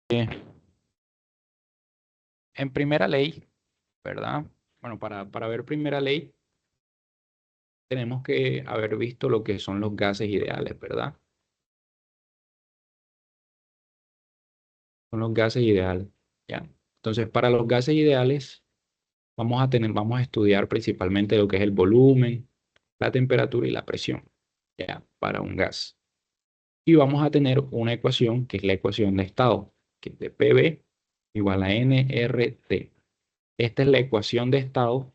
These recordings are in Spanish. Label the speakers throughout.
Speaker 1: en primera ley, ¿verdad? Bueno, para ver primera ley, tenemos que haber visto lo que son los gases ideales, ¿verdad? Son los gases ideales, ¿ya? Entonces, para los gases ideales, vamos a estudiar principalmente lo que es el volumen, la temperatura y la presión, ¿ya? Para un gas. Y vamos a tener una ecuación que es la ecuación de estado, que es de PV igual a nRT. Esta es la ecuación de estado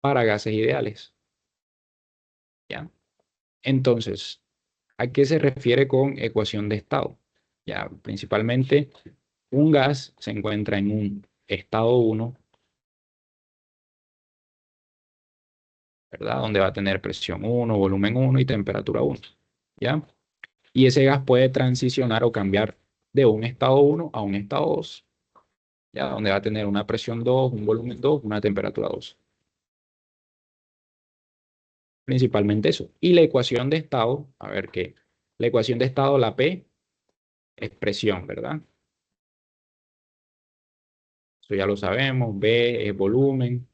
Speaker 1: para gases ideales, ¿ya? Entonces, ¿a qué se refiere con ecuación de estado? Ya, principalmente, un gas se encuentra en un estado 1, ¿verdad? Donde va a tener presión 1, volumen 1 y temperatura 1, ¿ya? Y ese gas puede transicionar o cambiar de un estado 1 a un estado 2, ¿ya? Donde va a tener una presión 2, un volumen 2, una temperatura 2. Principalmente eso. Y la ecuación de estado, a ver qué. La ecuación de estado, la P, es presión, ¿verdad? Eso ya lo sabemos. B es volumen,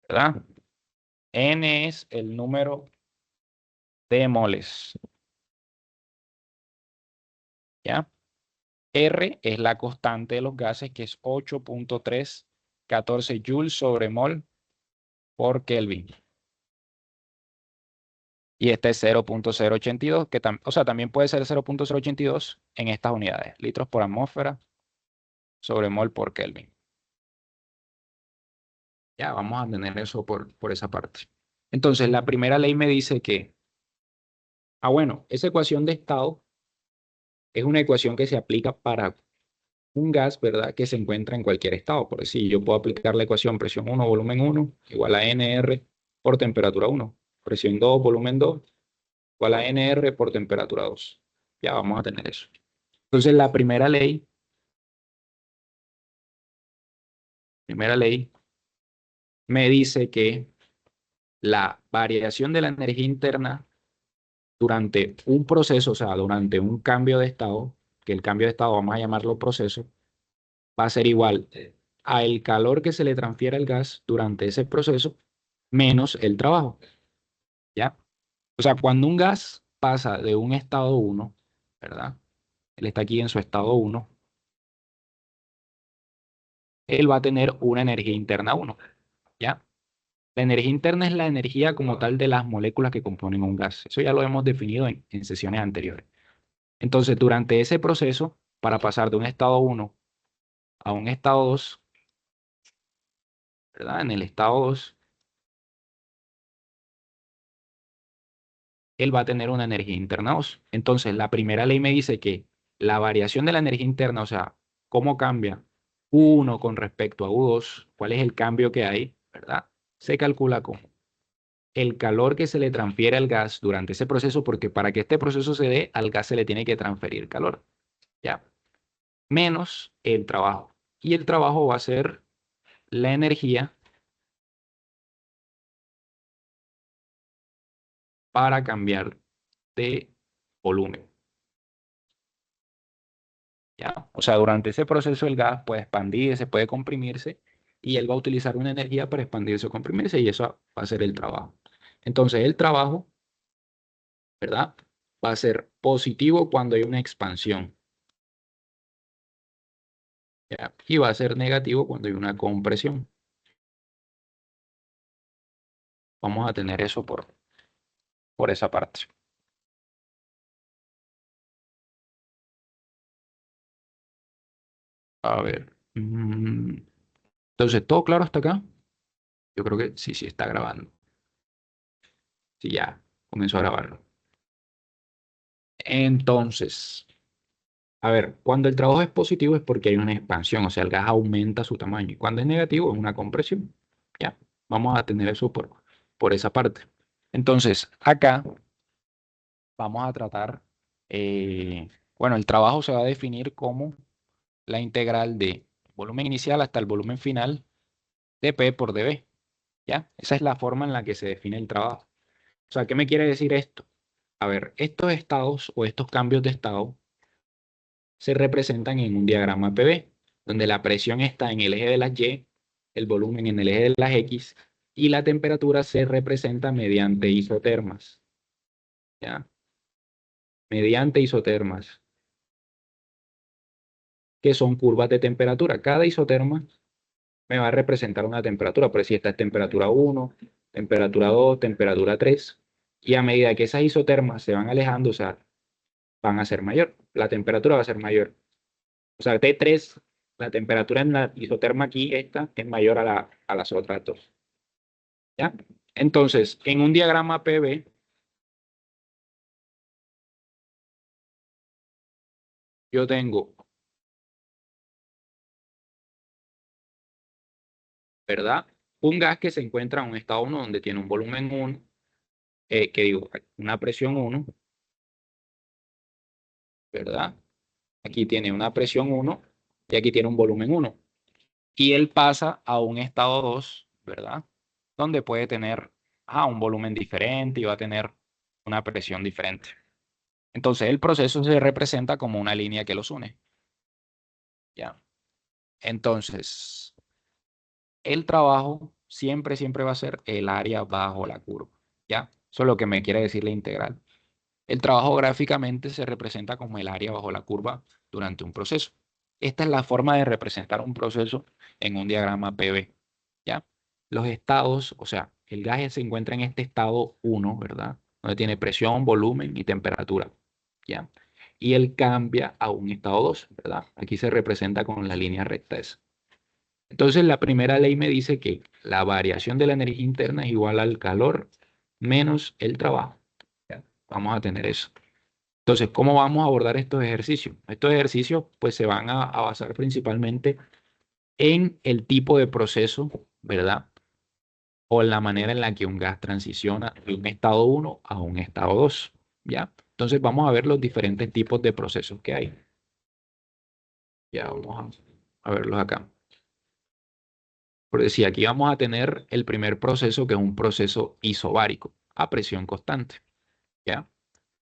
Speaker 1: ¿verdad? N es el número de moles, ¿ya? R es la constante de los gases, que es 8.314 joules sobre mol por Kelvin. Y este es 0.082, o sea, también puede ser 0.082 en estas unidades, litros por atmósfera sobre mol por Kelvin. Ya, vamos a tener eso por esa parte. Entonces, la primera ley me dice que, bueno, esa ecuación de estado es una ecuación que se aplica para un gas, ¿verdad? Que se encuentra en cualquier estado. Por decir, yo puedo aplicar la ecuación presión 1, volumen 1, igual a NR por temperatura 1. Presión 2, volumen 2, igual a NR por temperatura 2. Ya vamos a tener eso. Entonces, la primera ley me dice que la variación de la energía interna durante un proceso, o sea, durante un cambio de estado, que el cambio de estado vamos a llamarlo proceso, va a ser igual a el calor que se le transfiere al gas durante ese proceso menos el trabajo, ¿ya? O sea, cuando un gas pasa de un estado 1, ¿verdad? Él está aquí en su estado 1, él va a tener una energía interna 1, ¿ya? La energía interna es la energía como tal de las moléculas que componen un gas. Eso ya lo hemos definido en sesiones anteriores. Entonces, durante ese proceso, para pasar de un estado 1 a un estado 2, ¿verdad? En el estado 2, él va a tener una energía interna 2. Entonces, la primera ley me dice que la variación de la energía interna, o sea, cómo cambia U1 con respecto a U2, cuál es el cambio que hay, ¿verdad? Se calcula como el calor que se le transfiere al gas durante ese proceso, porque para que este proceso se dé, al gas se le tiene que transferir calor, ¿ya? Menos el trabajo. Y el trabajo va a ser la energía para cambiar de volumen, ¿ya? O sea, durante ese proceso el gas puede expandirse, puede comprimirse, y él va a utilizar una energía para expandirse o comprimirse, y eso va a ser el trabajo. Entonces, el trabajo, ¿verdad? Va a ser positivo cuando hay una expansión, ¿ya? Y va a ser negativo cuando hay una compresión. Vamos a tener eso por esa parte. A ver. Entonces, ¿todo claro hasta acá? Yo creo que sí, sí está grabando. Sí, ya comenzó a grabarlo. Entonces, a ver, cuando el trabajo es positivo es porque hay una expansión, o sea, el gas aumenta su tamaño. Y cuando es negativo es una compresión. Ya, vamos a tener eso por esa parte. Entonces, acá vamos a tratar, bueno, el trabajo se va a definir como la integral de volumen inicial hasta el volumen final de P por dB. ¿Ya? Esa es la forma en la que se define el trabajo. O sea, ¿qué me quiere decir esto? A ver, estos estados o estos cambios de estado se representan en un diagrama PV, donde la presión está en el eje de las Y, el volumen en el eje de las X, y la temperatura se representa mediante isotermas, ¿ya? Mediante isotermas, que son curvas de temperatura. Cada isoterma me va a representar una temperatura, por si esta es temperatura 1, temperatura 2, temperatura 3, y a medida que esas isotermas se van alejando, o sea, van a ser mayor, la temperatura va a ser mayor. O sea, T3, la temperatura en la isoterma aquí, esta, es mayor a las otras dos. ¿Ya? Entonces, en un diagrama PV, yo tengo, ¿verdad? Un gas que se encuentra en un estado 1 donde tiene un volumen 1, que digo, una presión 1, ¿verdad? Aquí tiene una presión 1 y aquí tiene un volumen 1. Y él pasa a un estado 2, ¿verdad? Donde puede tener un volumen diferente y va a tener una presión diferente. Entonces el proceso se representa como una línea que los une. ¿Ya? Entonces, el trabajo siempre va a ser el área bajo la curva. ¿Ya? Eso es lo que me quiere decir la integral. El trabajo gráficamente se representa como el área bajo la curva durante un proceso. Esta es la forma de representar un proceso en un diagrama PV. ¿Ya? Los estados, o sea, el gas se encuentra en este estado 1, ¿verdad? Donde tiene presión, volumen y temperatura. ¿Ya? Y él cambia a un estado 2, ¿verdad? Aquí se representa con la línea recta esa. Entonces, la primera ley me dice que la variación de la energía interna es igual al calor menos el trabajo. ¿Ya? Vamos a tener eso. Entonces, ¿cómo vamos a abordar estos ejercicios? Estos ejercicios pues se van a basar principalmente en el tipo de proceso, ¿verdad? O en la manera en la que un gas transiciona de un estado 1 a un estado 2, ¿ya? Entonces vamos a ver los diferentes tipos de procesos que hay. Ya vamos a verlos acá. Por decir, aquí vamos a tener el primer proceso, que es un proceso isobárico a presión constante, ¿ya?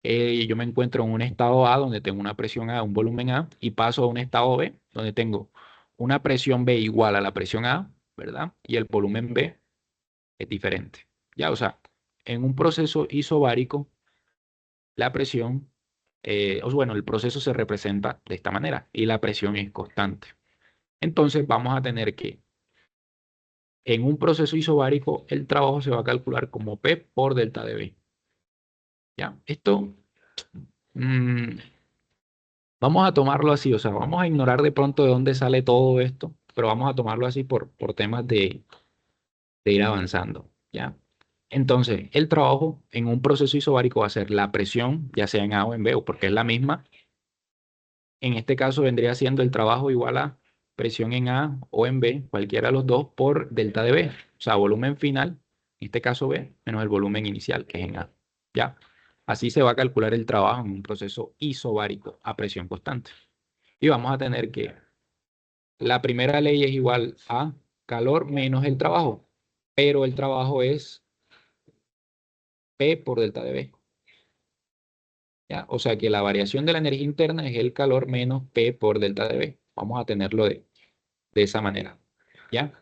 Speaker 1: Yo me encuentro en un estado A donde tengo una presión A, un volumen A, y paso a un estado B donde tengo una presión B igual a la presión A, ¿verdad? Y el volumen B es diferente. Ya, o sea, en un proceso isobárico, la presión, bueno, el proceso se representa de esta manera y la presión es constante. Entonces vamos a tener que en un proceso isobárico el trabajo se va a calcular como P por delta de B. Ya, esto mm, vamos a tomarlo así, o sea, vamos a ignorar de pronto de dónde sale todo esto, pero vamos a tomarlo así por temas de ir avanzando, ¿ya? Entonces, el trabajo en un proceso isobárico va a ser la presión, ya sea en A o en B, o porque es la misma. En este caso vendría siendo el trabajo igual a presión en A o en B, cualquiera de los dos, por delta de B. O sea, volumen final, en este caso B, menos el volumen inicial, que es en A. ¿Ya? Así se va a calcular el trabajo en un proceso isobárico a presión constante. Y vamos a tener que la primera ley es igual a calor menos el trabajo, pero el trabajo es P por delta de B. ¿Ya? O sea que la variación de la energía interna es el calor menos P por delta de B. Vamos a tenerlo de esa manera. ¿Ya?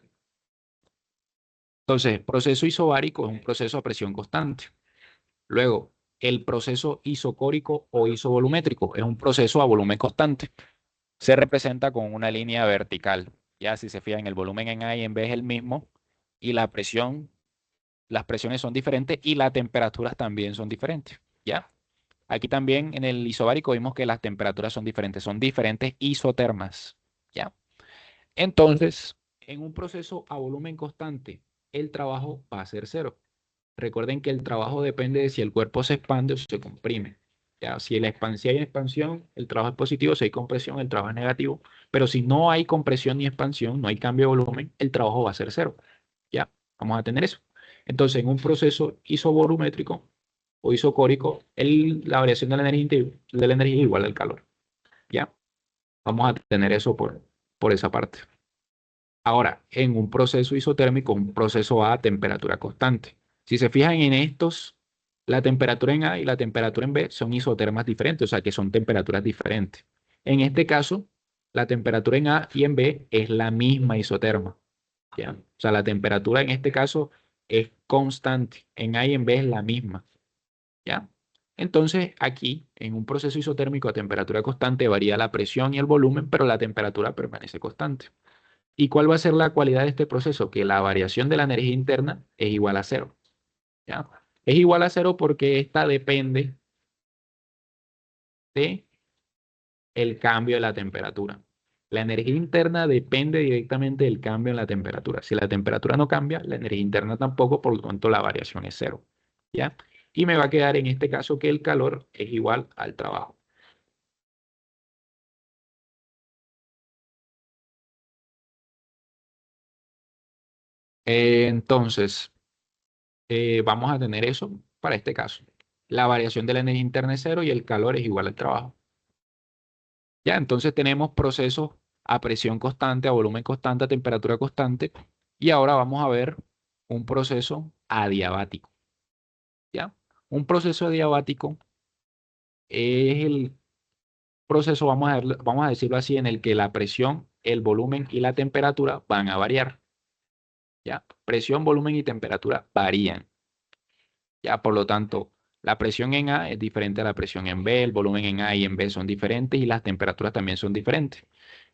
Speaker 1: Entonces, proceso isobárico es un proceso a presión constante. Luego, el proceso isocórico o isovolumétrico es un proceso a volumen constante. Se representa con una línea vertical. Ya, si se fijan, el volumen en A y en B es el mismo y la presión, las presiones son diferentes y las temperaturas también son diferentes. ¿Ya? Aquí también en el isobárico vimos que las temperaturas son diferentes isotermas. ¿Ya? Entonces, en un proceso a volumen constante, el trabajo va a ser cero. Recuerden que el trabajo depende de si el cuerpo se expande o se comprime. Ya, si si hay expansión, el trabajo es positivo; si hay compresión, el trabajo es negativo. Pero si no hay compresión ni expansión, no hay cambio de volumen, el trabajo va a ser cero. Ya, vamos a tener eso. Entonces, en un proceso isovolumétrico o isocórico, la variación de la energía es igual al calor. Ya, vamos a tener eso por esa parte. Ahora, en un proceso isotérmico, un proceso a temperatura constante. Si se fijan en estos, La temperatura en A y la temperatura en B son isotermas diferentes, o sea que son temperaturas diferentes. En este caso, la temperatura en A y en B es la misma isoterma, ¿ya? O sea, la temperatura en este caso es constante. En A y en B es la misma, ¿ya? Entonces, aquí, en un proceso isotérmico a temperatura constante, varía la presión y el volumen, pero la temperatura permanece constante. ¿Y cuál va a ser la cualidad de este proceso? Que la variación de la energía interna es igual a cero, ¿ya? Es igual a cero porque esta depende de el cambio de la temperatura. La energía interna depende directamente del cambio en la temperatura. Si la temperatura no cambia, la energía interna tampoco, por lo tanto la variación es cero, ¿ya? Y me va a quedar en este caso que el calor es igual al trabajo. Entonces, vamos a tener eso para este caso. La variación de la energía interna es cero y el calor es igual al trabajo. Ya, entonces tenemos procesos a presión constante, a volumen constante, a temperatura constante. Y ahora vamos a ver un proceso adiabático. ¿Ya? Un proceso adiabático es el proceso, vamos a decirlo así, en el que la presión, el volumen y la temperatura van a variar. ¿Ya? Presión, volumen y temperatura varían. Ya, por lo tanto, la presión en A es diferente a la presión en B, el volumen en A y en B son diferentes y las temperaturas también son diferentes.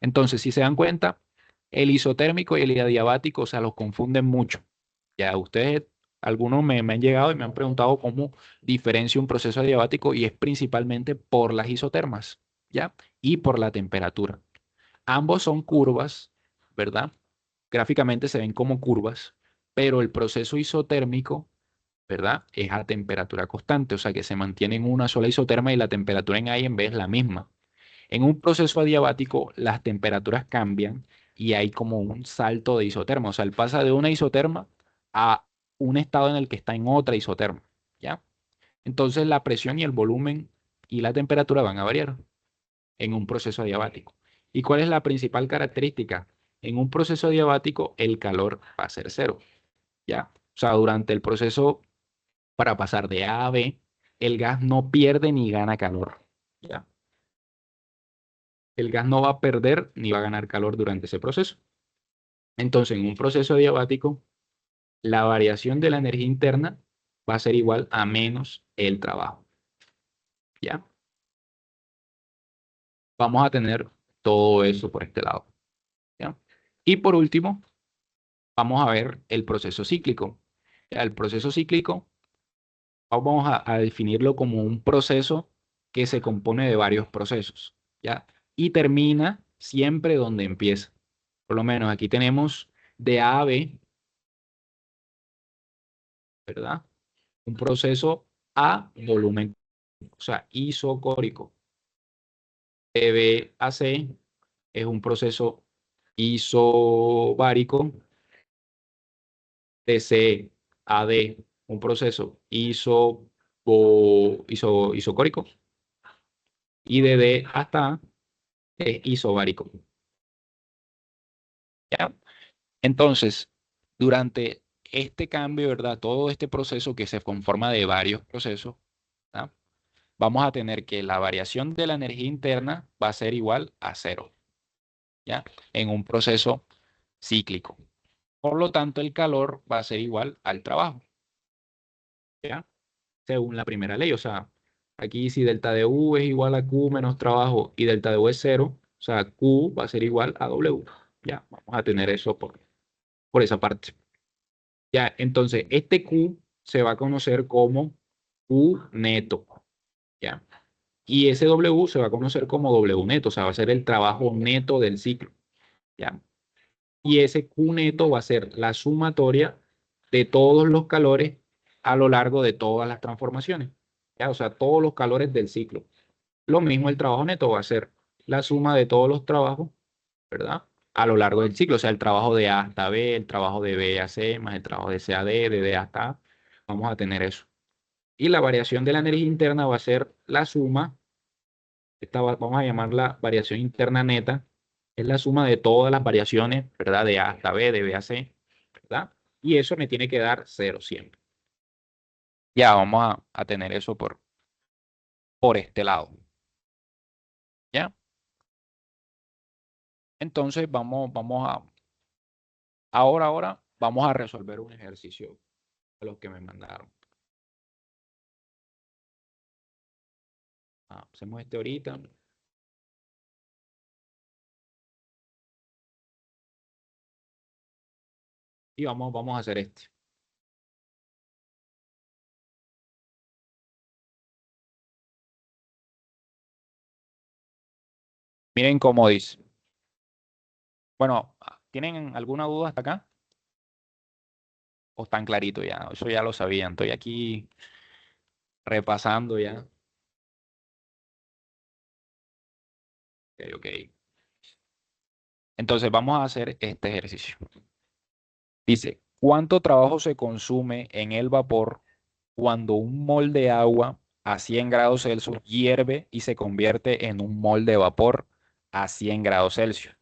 Speaker 1: Entonces, si se dan cuenta, el isotérmico y el adiabático, o sea, los confunden mucho. Ya ustedes, algunos me han llegado y me han preguntado cómo diferencia un proceso adiabático y es principalmente por las isotermas, ¿ya? Y por la temperatura. Ambos son curvas, ¿verdad? Gráficamente se ven como curvas, pero el proceso isotérmico, ¿verdad? Es a temperatura constante, o sea que se mantiene en una sola isoterma y la temperatura en A y en B es la misma. En un proceso adiabático, las temperaturas cambian y hay como un salto de isoterma, o sea, él pasa de una isoterma a un estado en el que está en otra isoterma, ¿ya? Entonces la presión y el volumen y la temperatura van a variar en un proceso adiabático. ¿Y cuál es la principal característica? En un proceso adiabático, el calor va a ser cero, ¿ya? O sea, durante el proceso para pasar de A a B, el gas no pierde ni gana calor, ¿ya? El gas no va a perder ni va a ganar calor durante ese proceso. Entonces, en un proceso adiabático, la variación de la energía interna va a ser igual a menos el trabajo, ¿ya? Vamos a tener todo eso por este lado, ¿ya? Y por último, vamos a ver el proceso cíclico. ¿Ya? El proceso cíclico, vamos a definirlo como un proceso que se compone de varios procesos, ¿ya? Y termina siempre donde empieza. Por lo menos aquí tenemos de A a B, ¿verdad? Un proceso a volumen, o sea, isocórico. De B a C es un proceso isobárico. De C a D, un proceso isocórico. Y de D hasta A es isobárico. ¿Ya? Entonces, durante este cambio, ¿verdad? Todo este proceso que se conforma de varios procesos, ¿verdad? Vamos a tener que la variación de la energía interna va a ser igual a cero, ¿ya? En un proceso cíclico. Por lo tanto, el calor va a ser igual al trabajo, ¿ya? Según la primera ley. O sea, aquí si delta de U es igual a Q menos trabajo y delta de U es cero, o sea, Q va a ser igual a W. Ya, vamos a tener eso por esa parte. Ya, entonces, este Q se va a conocer como Q neto, ¿ya? Y ese W se va a conocer como W neto, o sea, va a ser el trabajo neto del ciclo, ¿ya? Y ese Q neto va a ser la sumatoria de todos los calores a lo largo de todas las transformaciones, ¿ya? O sea, todos los calores del ciclo. Lo mismo el trabajo neto va a ser la suma de todos los trabajos, ¿verdad? A lo largo del ciclo, o sea, el trabajo de A hasta B, el trabajo de B a C, más el trabajo de C a D, de D hasta A. Vamos a tener eso. Y la variación de la energía interna va a ser la suma, vamos a llamarla variación interna neta, es la suma de todas las variaciones, ¿verdad? De A hasta B, de B a C, ¿verdad? Y eso me tiene que dar cero siempre. Ya vamos a tener eso por este lado. ¿Ya? Entonces ahora vamos a resolver un ejercicio de los que me mandaron. Hacemos este ahorita. Y vamos a hacer este. Miren cómo dice. Bueno, ¿tienen alguna duda hasta acá? ¿O están clarito ya? Eso ya lo sabían. Estoy aquí repasando ya. Ok, ok. Entonces vamos a hacer este ejercicio. Dice, ¿cuánto trabajo se consume en el vapor cuando un mol de agua a 100 grados Celsius hierve y se convierte en un mol de vapor a 100 grados Celsius?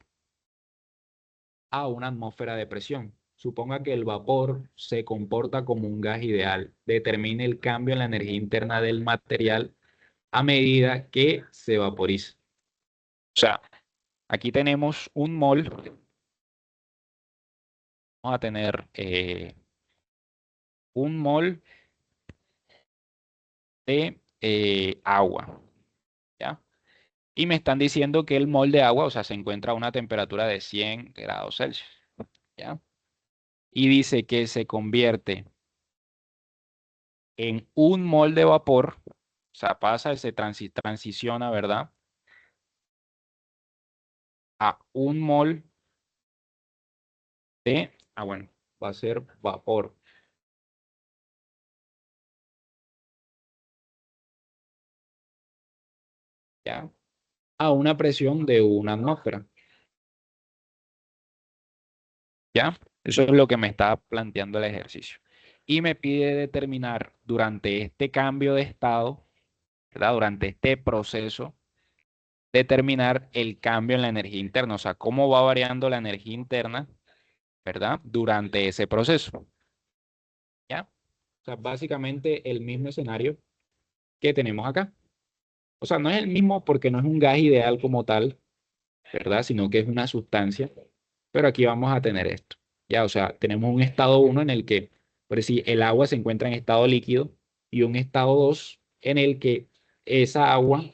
Speaker 1: A una atmósfera de presión. Suponga que el vapor se comporta como un gas ideal. Determine el cambio en la energía interna del material a medida que se vaporiza. O sea, aquí tenemos un mol. Vamos a tener un mol de agua, ¿ya? Y me están diciendo que el mol de agua, o sea, se encuentra a una temperatura de 100 grados Celsius, ¿ya? Y dice que se convierte en un mol de vapor, o sea, transiciona, ¿verdad? A un mol bueno, va a ser vapor, ¿ya? A una presión de una atmósfera, ¿ya? Eso es lo que me está planteando el ejercicio. Y me pide determinar durante este cambio de estado, ¿verdad? Durante este proceso, determinar el cambio en la energía interna, o sea, cómo va variando la energía interna, ¿verdad? Durante ese proceso, ¿ya? O sea, básicamente el mismo escenario que tenemos acá. O sea, no es el mismo porque no es un gas ideal como tal, ¿verdad? Sino que es una sustancia, pero aquí vamos a tener esto, ¿ya? O sea, tenemos un estado uno en el que, por decir, el agua se encuentra en estado líquido y un estado 2 en el que esa agua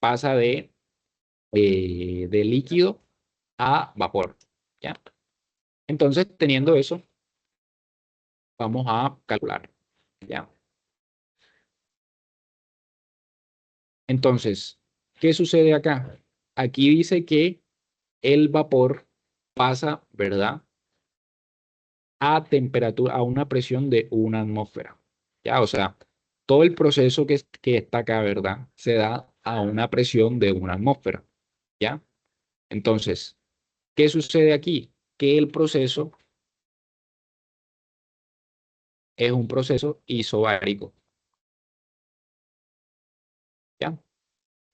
Speaker 1: pasa de líquido a vapor, ¿ya? Entonces, teniendo eso, vamos a calcular, ¿ya? Entonces, ¿qué sucede acá? Aquí dice que el vapor pasa, ¿verdad? A temperatura, a una presión de una atmósfera, ¿ya? O sea, todo el proceso que está acá, ¿verdad? Se da a una presión de una atmósfera, ¿ya? Entonces, ¿qué sucede aquí? Que el proceso es un proceso isobárico, ¿ya?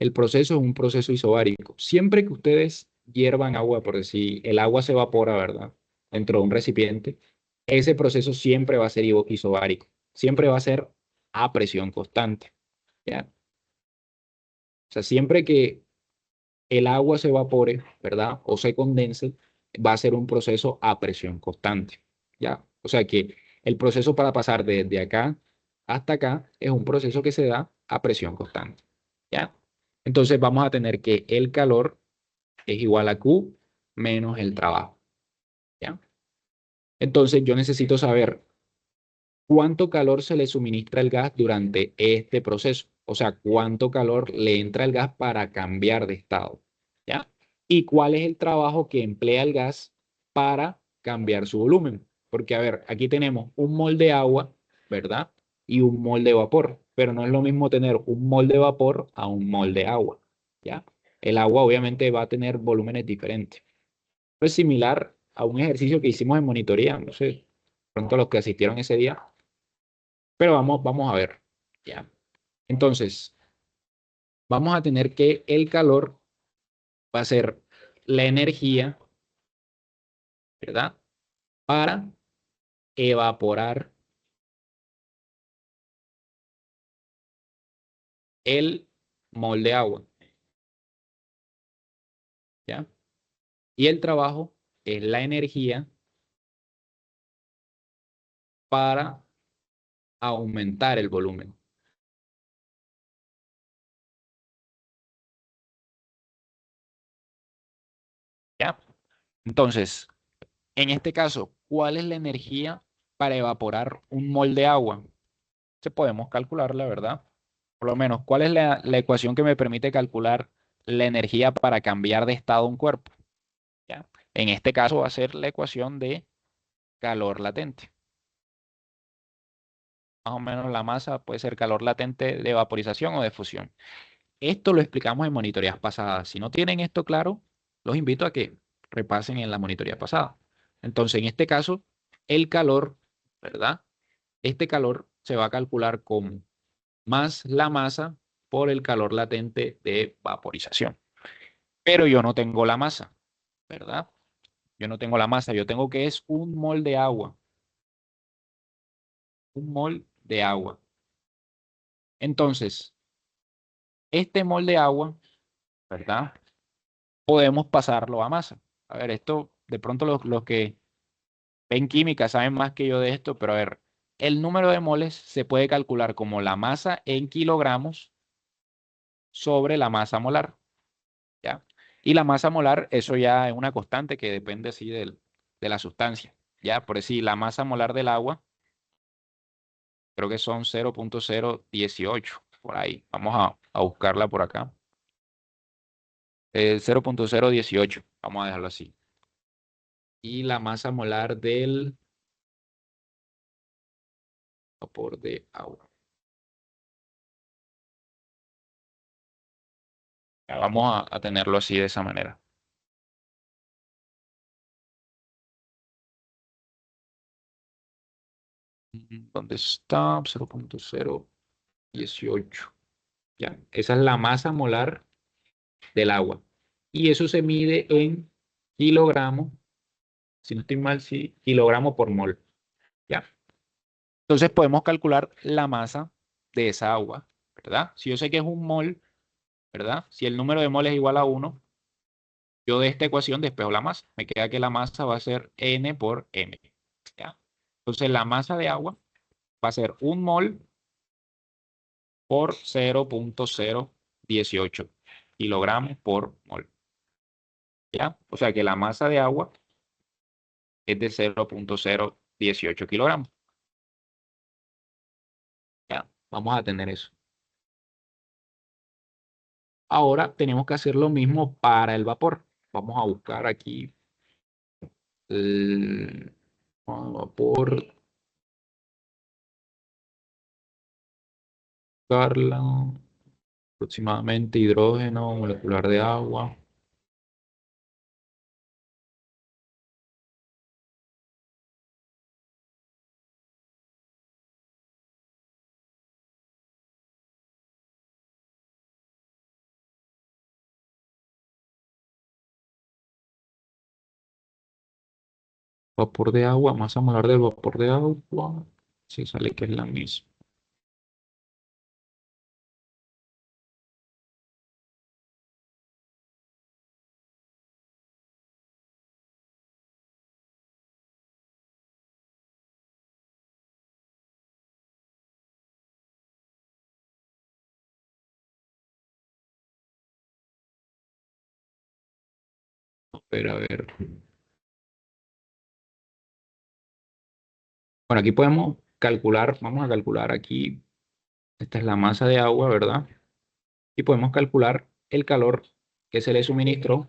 Speaker 1: El proceso es un proceso isobárico. Siempre que ustedes hiervan agua, por decir, el agua se evapora, ¿verdad? Dentro de un recipiente, ese proceso siempre va a ser isobárico. Siempre va a ser a presión constante, ¿ya? O sea, siempre que el agua se evapore, ¿verdad? O se condense, va a ser un proceso a presión constante, ¿ya? O sea que el proceso para pasar desde acá hasta acá es un proceso que se da a presión constante, ¿ya? Entonces vamos a tener que el calor es igual a Q menos el trabajo, ¿ya? Entonces yo necesito saber cuánto calor se le suministra al gas durante este proceso. O sea, cuánto calor le entra al gas para cambiar de estado, ¿ya? Y cuál es el trabajo que emplea el gas para cambiar su volumen. Porque, a ver, aquí tenemos un mol de agua, ¿verdad? Y un mol de vapor. Pero no es lo mismo tener un mol de vapor a un mol de agua, ¿ya? El agua obviamente va a tener volúmenes diferentes. Es similar a un ejercicio que hicimos en monitoría, no sé, pronto los que asistieron ese día, pero vamos a ver, ¿ya? Entonces, vamos a tener que el calor va a ser la energía, ¿verdad? Para evaporar el mol de agua, ¿ya? Y el trabajo es la energía para aumentar el volumen, ¿ya? Entonces, en este caso, ¿cuál es la energía para evaporar un mol de agua? Se podemos calcularla, ¿verdad? Por lo menos, ¿cuál es la ecuación que me permite calcular la energía para cambiar de estado un cuerpo? ¿Ya? En este caso va a ser la ecuación de calor latente. Más o menos la masa puede ser calor latente de vaporización o de fusión. Esto lo explicamos en monitorías pasadas. Si no tienen esto claro, los invito a que repasen en la monitoría pasada. Entonces, en este caso, el calor, ¿verdad? Este calor se va a calcular como más la masa por el calor latente de vaporización. Pero yo no tengo la masa, ¿verdad? Yo no tengo la masa, yo tengo que es un mol de agua, un mol de agua. Entonces, este mol de agua, ¿verdad? Podemos pasarlo a masa. A ver, esto de pronto los que ven química saben más que yo de esto, pero a ver, el número de moles se puede calcular como la masa en kilogramos sobre la masa molar, ¿ya? Y la masa molar, eso ya es una constante que depende así de la sustancia, ¿ya? Por decir, la masa molar del agua, creo que son 0,018, por ahí. Vamos a buscarla por acá. 0,018, vamos a dejarlo así. Y la masa molar del vapor de agua. Ya, vamos a tenerlo así de esa manera. ¿Dónde está? 0,018. Ya, esa es la masa molar del agua. Y eso se mide en kilogramos, si no estoy mal, sí, kilogramos por mol. Ya. Entonces podemos calcular la masa de esa agua, ¿verdad? Si yo sé que es un mol, ¿verdad? Si el número de mol es igual a 1, yo de esta ecuación despejo la masa. Me queda que la masa va a ser N por M. ¿Ya? Entonces la masa de agua va a ser un mol por 0,018 kilogramos por mol. ¿Ya? O sea que la masa de agua es de 0,018 kilogramos. ¿Ya? Vamos a tener eso. Ahora tenemos que hacer lo mismo para el vapor. Vamos a buscar aquí el vapor, Carla, aproximadamente hidrógeno molecular de agua. Vapor de agua, masa molar del vapor de agua. Si sale que es la misma. A ver. Bueno, aquí podemos calcular, vamos a calcular aquí, esta es la masa de agua, ¿verdad? Y podemos calcular el calor que se le suministró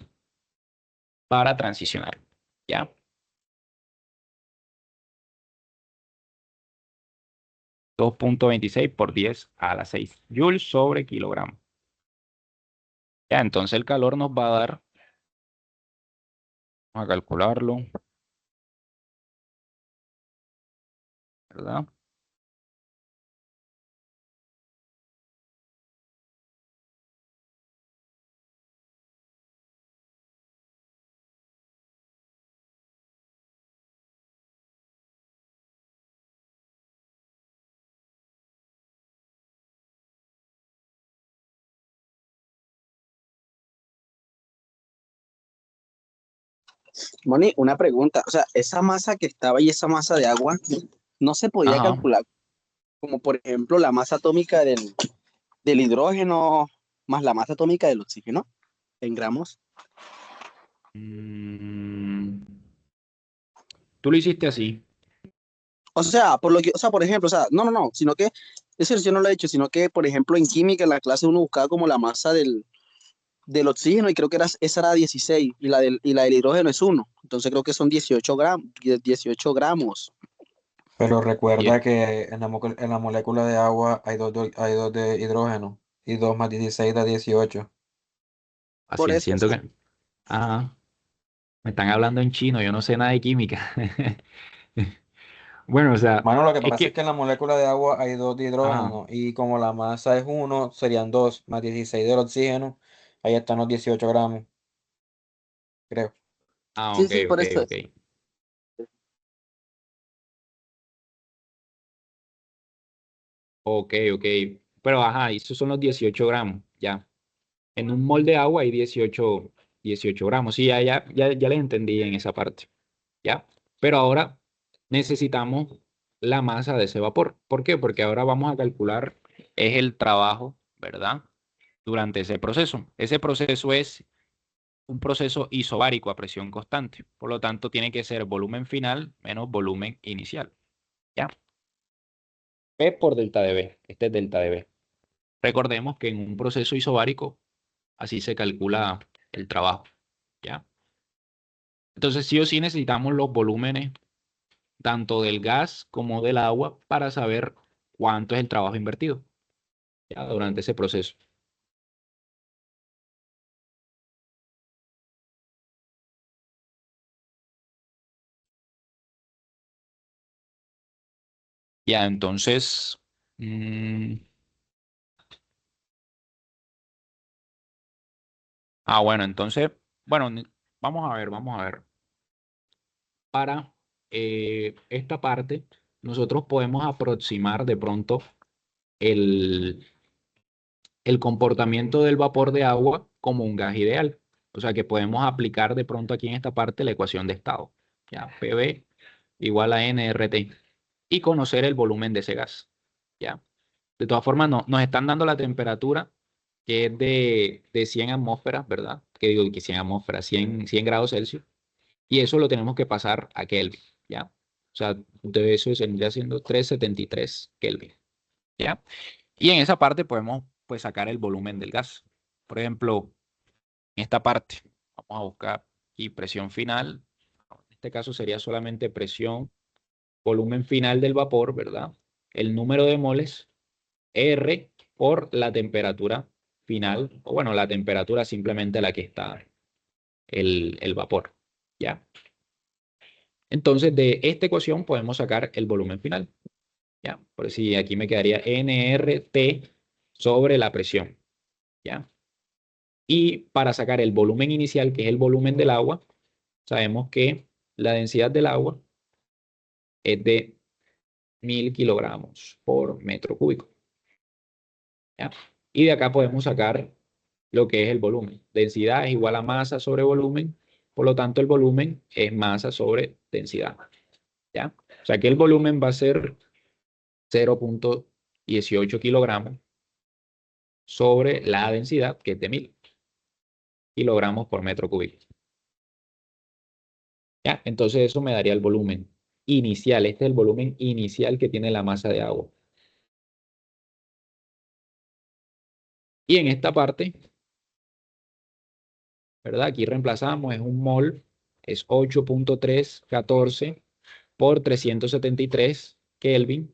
Speaker 1: para transicionar, ¿ya? 2,26 por 10 a la 6 joules sobre kilogramo. Ya, entonces el calor nos va a dar, vamos a calcularlo, ¿verdad?
Speaker 2: Moni, una pregunta. O sea, esa masa que estaba y esa masa de agua no se podía
Speaker 1: Ajá.
Speaker 2: calcular como, por ejemplo, la masa atómica del hidrógeno más la masa atómica del oxígeno en gramos.
Speaker 1: Mm, tú lo hiciste así.
Speaker 2: O sea, por lo que, o sea, por ejemplo, o sea, no, sino que, es decir, yo no lo he hecho, sino que, por ejemplo, en química, en la clase uno buscaba como la masa del oxígeno y creo que esa era 16 y la del hidrógeno es uno. Entonces creo que son 18 gramos, 18 gramos.
Speaker 3: Pero
Speaker 1: Y
Speaker 3: recuerda que en la molécula de agua hay dos de hidrógeno y 2 más 16 da 18.
Speaker 2: Por
Speaker 1: así
Speaker 2: eso, o
Speaker 1: siento
Speaker 2: sea,
Speaker 1: que. Ajá. Me están hablando en chino, yo no sé nada de química. Bueno, o sea,
Speaker 3: Mano, lo que
Speaker 1: es
Speaker 3: pasa es
Speaker 1: que.
Speaker 3: que en la molécula de agua hay 2 de
Speaker 1: Ajá.
Speaker 3: hidrógeno y como la masa es uno serían 2 más 16 del oxígeno. Ahí están los 18 gramos, creo.
Speaker 1: Ah,
Speaker 2: sí,
Speaker 1: ok,
Speaker 2: sí, por
Speaker 1: ok,
Speaker 2: eso
Speaker 1: ok.
Speaker 2: es.
Speaker 1: Ok, ok. Pero ajá, esos son los 18 gramos, ya. En un mol de agua hay 18 gramos. Sí, ya les entendí en esa parte, ¿ya? Pero ahora necesitamos la masa de ese vapor. ¿Por qué? Porque ahora vamos a calcular es el trabajo, ¿verdad? Durante ese proceso. Ese proceso es un proceso isobárico a presión constante. Por lo tanto, tiene que ser volumen final menos volumen inicial, ¿ya? P por delta de B. Este es delta de B. Recordemos que en un proceso isobárico así se calcula el trabajo, ¿ya? Entonces, sí o sí necesitamos los volúmenes tanto del gas como del agua para saber cuánto es el trabajo invertido, ¿ya? Durante ese proceso. Ya, entonces, mm, bueno, entonces, bueno, vamos a ver. Para esta parte, nosotros podemos aproximar de pronto el, el comportamiento del vapor de agua como un gas ideal. O sea que podemos aplicar de pronto aquí en esta parte la ecuación de estado. Ya, PV igual a nRT y conocer el volumen de ese gas. Ya. De todas formas, nos están dando la temperatura que es de 100 atmósferas, ¿verdad? Que digo que 100 atmósferas, 100 grados Celsius. Y eso lo tenemos que pasar a Kelvin, ¿ya? O sea, de eso vendría siendo 373 Kelvin, ¿ya? Y en esa parte podemos pues sacar el volumen del gas. Por ejemplo, en esta parte, vamos a buscar aquí presión final. En este caso sería solamente presión, volumen final del vapor, ¿verdad? El número de moles, R por la temperatura final, o bueno, la temperatura simplemente a la que está el vapor, ¿ya? Entonces, de esta ecuación podemos sacar el volumen final, ¿ya? Por si aquí me quedaría nRT sobre la presión, ¿ya? Y para sacar el volumen inicial, que es el volumen del agua, sabemos que la densidad del agua es de 1000 kilogramos por metro cúbico, ¿ya? Y de acá podemos sacar lo que es el volumen. Densidad es igual a masa sobre volumen, por lo tanto el volumen es masa sobre densidad, ¿ya? O sea que el volumen va a ser 0,18 kilogramos sobre la densidad, que es de 1000 kilogramos por metro cúbico. ¿Ya? Entonces eso me daría el volumen inicial. Este es el volumen inicial que tiene la masa de agua. Y en esta parte, ¿verdad? Aquí reemplazamos, es un mol, es 8,314 por 373 Kelvin,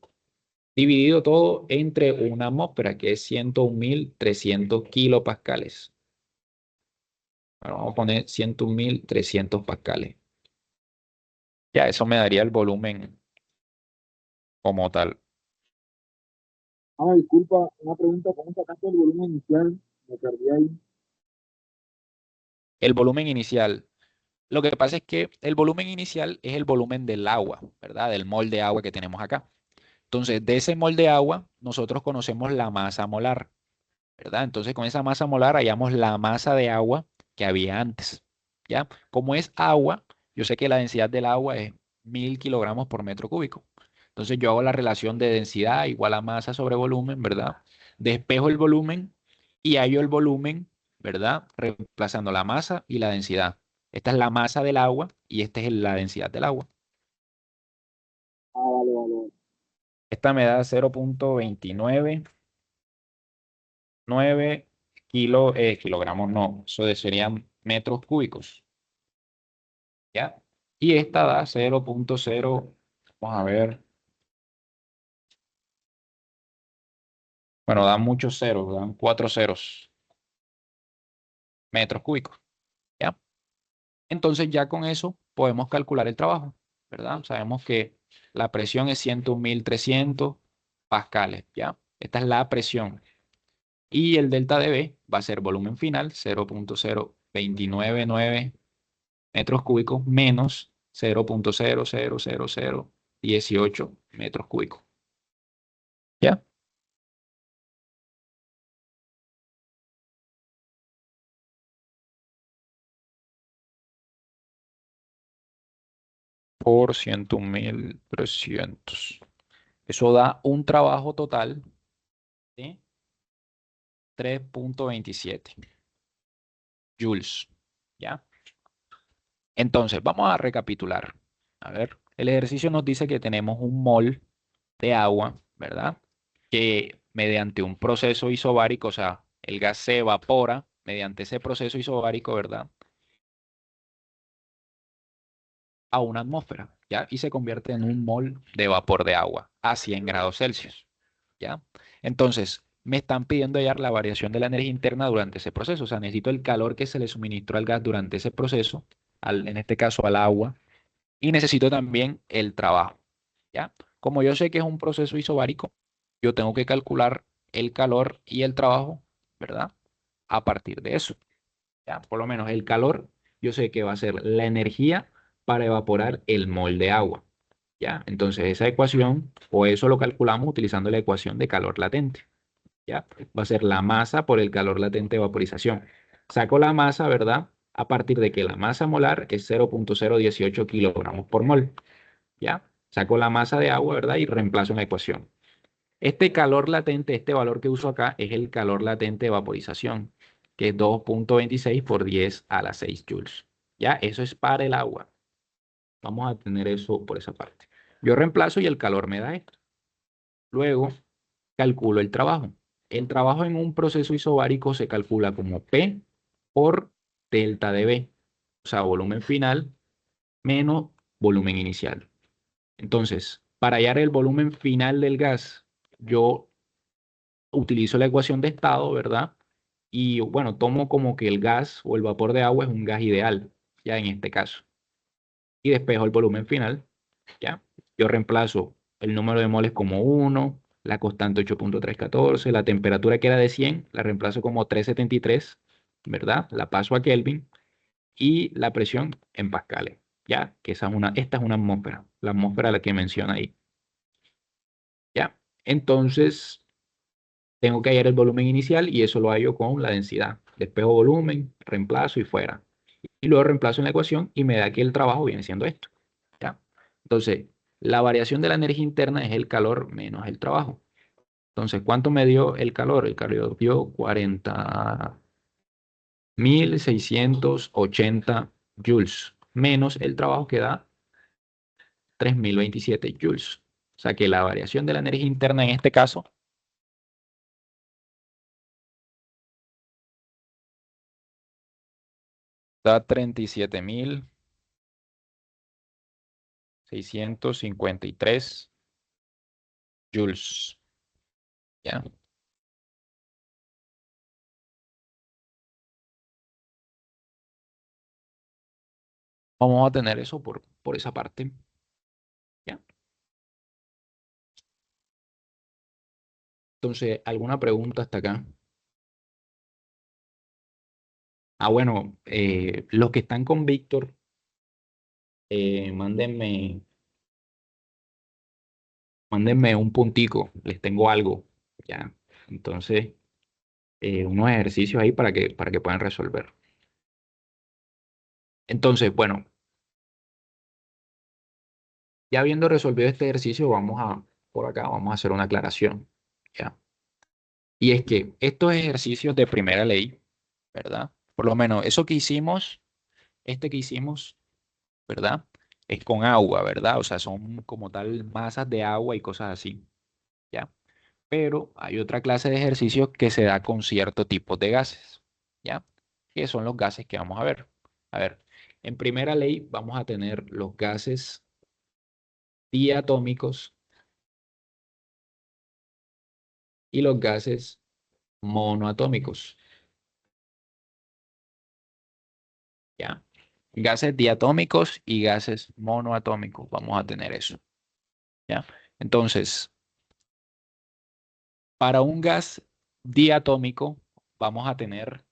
Speaker 1: dividido todo entre una atmósfera, que es 101.300 kilopascales. Bueno, vamos a poner 101.300 pascales. Ya, eso me daría el volumen como tal.
Speaker 4: Ah, disculpa, una pregunta, ¿cómo sacaste el volumen inicial? Me perdí ahí.
Speaker 1: El volumen inicial. Lo que pasa es que el volumen inicial es el volumen del agua, ¿verdad? Del mol de agua que tenemos acá. Entonces, de ese mol de agua, nosotros conocemos la masa molar, ¿verdad? Entonces, con esa masa molar hallamos la masa de agua que había antes, ¿ya? Como es agua, yo sé que la densidad del agua es 1000 kilogramos por metro cúbico. Entonces yo hago la relación de densidad igual a masa sobre volumen, ¿verdad? Despejo el volumen y hallo el volumen, ¿verdad? Reemplazando la masa y la densidad. Esta es la masa del agua y esta es la densidad del agua.
Speaker 4: Ah, vale, vale, vale.
Speaker 1: Esta me da 0.299 kilogramos, no, serían metros cúbicos, ¿ya? Y esta da 0.0, vamos a ver, bueno, dan muchos ceros, dan 4 ceros, metros cúbicos, ¿ya? Entonces ya con eso podemos calcular el trabajo, ¿verdad? Sabemos que la presión es 101.300 pascales, ¿ya? Esta es la presión. Y el delta de B va a ser volumen final, 0.0299 metros cúbicos menos 0.00018 metros cúbicos. ¿Ya? Por 101.300. Eso da un trabajo total de 3.27 joules. ¿Ya? Entonces, vamos a recapitular. A ver, el ejercicio nos dice que tenemos un mol de agua, ¿verdad? Que mediante un proceso isobárico, o sea, el gas se evapora mediante ese proceso isobárico, ¿verdad? A una atmósfera, ¿ya? Y se convierte en un mol de vapor de agua a 100 grados Celsius, ¿ya? Entonces, me están pidiendo hallar la variación de la energía interna durante ese proceso, o sea, necesito el calor que se le suministró al gas durante ese proceso, en este caso al agua, y necesito también el trabajo, ¿ya? Como yo sé que es un proceso isobárico, yo tengo que calcular el calor y el trabajo, ¿verdad? A partir de eso, ¿ya? Por lo menos el calor, yo sé que va a ser la energía para evaporar el mol de agua, ¿ya? Entonces esa ecuación, o eso lo calculamos utilizando la ecuación de calor latente, ¿ya? Va a ser la masa por el calor latente de vaporización. Saco la masa, ¿verdad? A partir de que la masa molar es 0.018 kilogramos por mol, ¿ya? Saco la masa de agua, ¿verdad? Y reemplazo en la ecuación. Este calor latente, este valor que uso acá, es el calor latente de vaporización, que es 2.26 por 10 a la 6 joules. ¿Ya? Eso es para el agua. Vamos a tener eso por esa parte. Yo reemplazo y el calor me da esto. Luego calculo el trabajo. El trabajo en un proceso isobárico se calcula como P por delta de B, o sea, volumen final menos volumen inicial. Entonces, para hallar el volumen final del gas, yo utilizo la ecuación de estado, ¿verdad? Y bueno, tomo como que el gas o el vapor de agua es un gas ideal, ya en este caso. Y despejo el volumen final, ¿ya? Yo reemplazo el número de moles como 1, la constante 8.314, la temperatura que era de 100, la reemplazo como 373, ¿verdad? La paso a Kelvin y la presión en pascales, ¿ya? Que esta es una atmósfera, la atmósfera la que menciona ahí, ¿ya? Entonces, tengo que hallar el volumen inicial y eso lo hallo con la densidad. Despejo volumen, reemplazo y fuera. Y luego reemplazo en la ecuación y me da que el trabajo viene siendo esto, ¿ya? Entonces, la variación de la energía interna es el calor menos el trabajo. Entonces, ¿cuánto me dio el calor? El calor dio 40.680 joules, menos el trabajo que da 3.027 joules. O sea que la variación de la energía interna en este caso da 37.653 joules. ¿Ya? Vamos a tener eso por esa parte. ¿Ya? Entonces, ¿alguna pregunta hasta acá? Bueno, los que están con Víctor, mándenme un puntico, les tengo algo, ¿ya? Entonces, unos ejercicios ahí para que puedan resolver. Entonces, bueno, ya habiendo resolvido este ejercicio, por acá, vamos a hacer una aclaración, ¿ya? Y es que estos ejercicios de primera ley, ¿verdad? Por lo menos eso que hicimos, este que hicimos, ¿verdad? Es con agua, ¿verdad? O sea, son como tal masas de agua y cosas así, ¿ya? Pero hay otra clase de ejercicios que se da con cierto tipo de gases, ¿ya? Que son los gases que vamos a ver. A ver, en primera ley vamos a tener los gases diatómicos y los gases monoatómicos, ¿ya? Gases diatómicos y gases monoatómicos, vamos a tener eso, ¿ya? Entonces, para un gas diatómico vamos a tener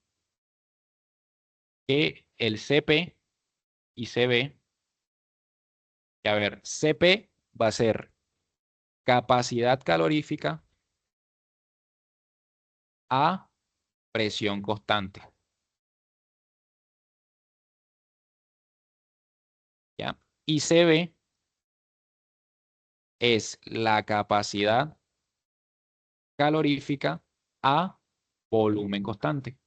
Speaker 1: que el Cp y Cv, y a ver, Cp va a ser capacidad calorífica a presión constante, ¿ya? Y Cv es la capacidad calorífica a volumen constante,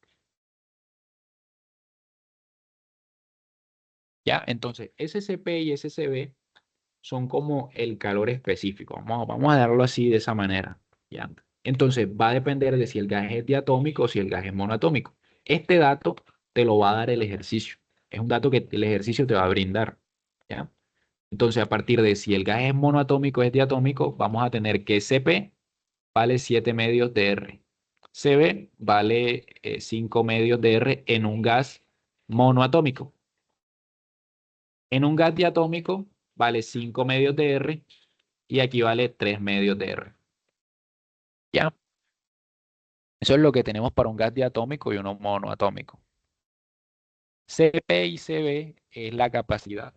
Speaker 1: ¿ya? Entonces, SCP y SCB son como el calor específico. Vamos a darlo así de esa manera, ¿ya? Entonces, va a depender de si el gas es diatómico o si el gas es monoatómico. Este dato te lo va a dar el ejercicio. Es un dato que el ejercicio te va a brindar, ¿ya? Entonces, a partir de si el gas es monoatómico o es diatómico, vamos a tener que Cp vale 7 medios de R. Cb vale 5 medios de R en un gas monoatómico. En un gas diatómico vale 5 medios de R y aquí vale 3 medios de R. ¿Ya? Eso es lo que tenemos para un gas diatómico y uno monoatómico. Cp y Cv es la capacidad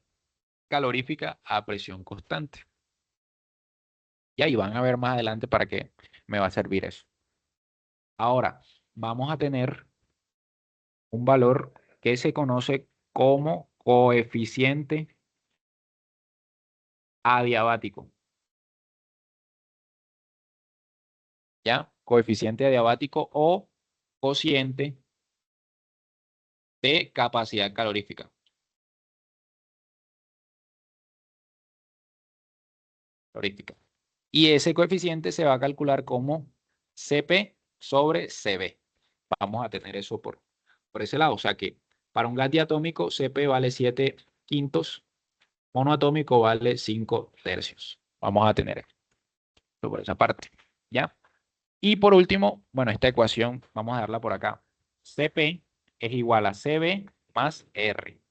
Speaker 1: calorífica a presión constante. Y ahí van a ver más adelante para qué me va a servir eso. Ahora, vamos a tener un valor que se conoce como coeficiente adiabático. ¿Ya? Coeficiente adiabático o cociente de capacidad calorífica. Y ese coeficiente se va a calcular como Cp sobre Cv. Vamos a tener eso por ese lado. O sea que para un gas diatómico, Cp vale 7 quintos, monoatómico vale 5 tercios. Vamos a tener esto por esa parte. ¿Ya? Y por último, bueno, esta ecuación, vamos a darla por acá. Cp es igual a Cv más R.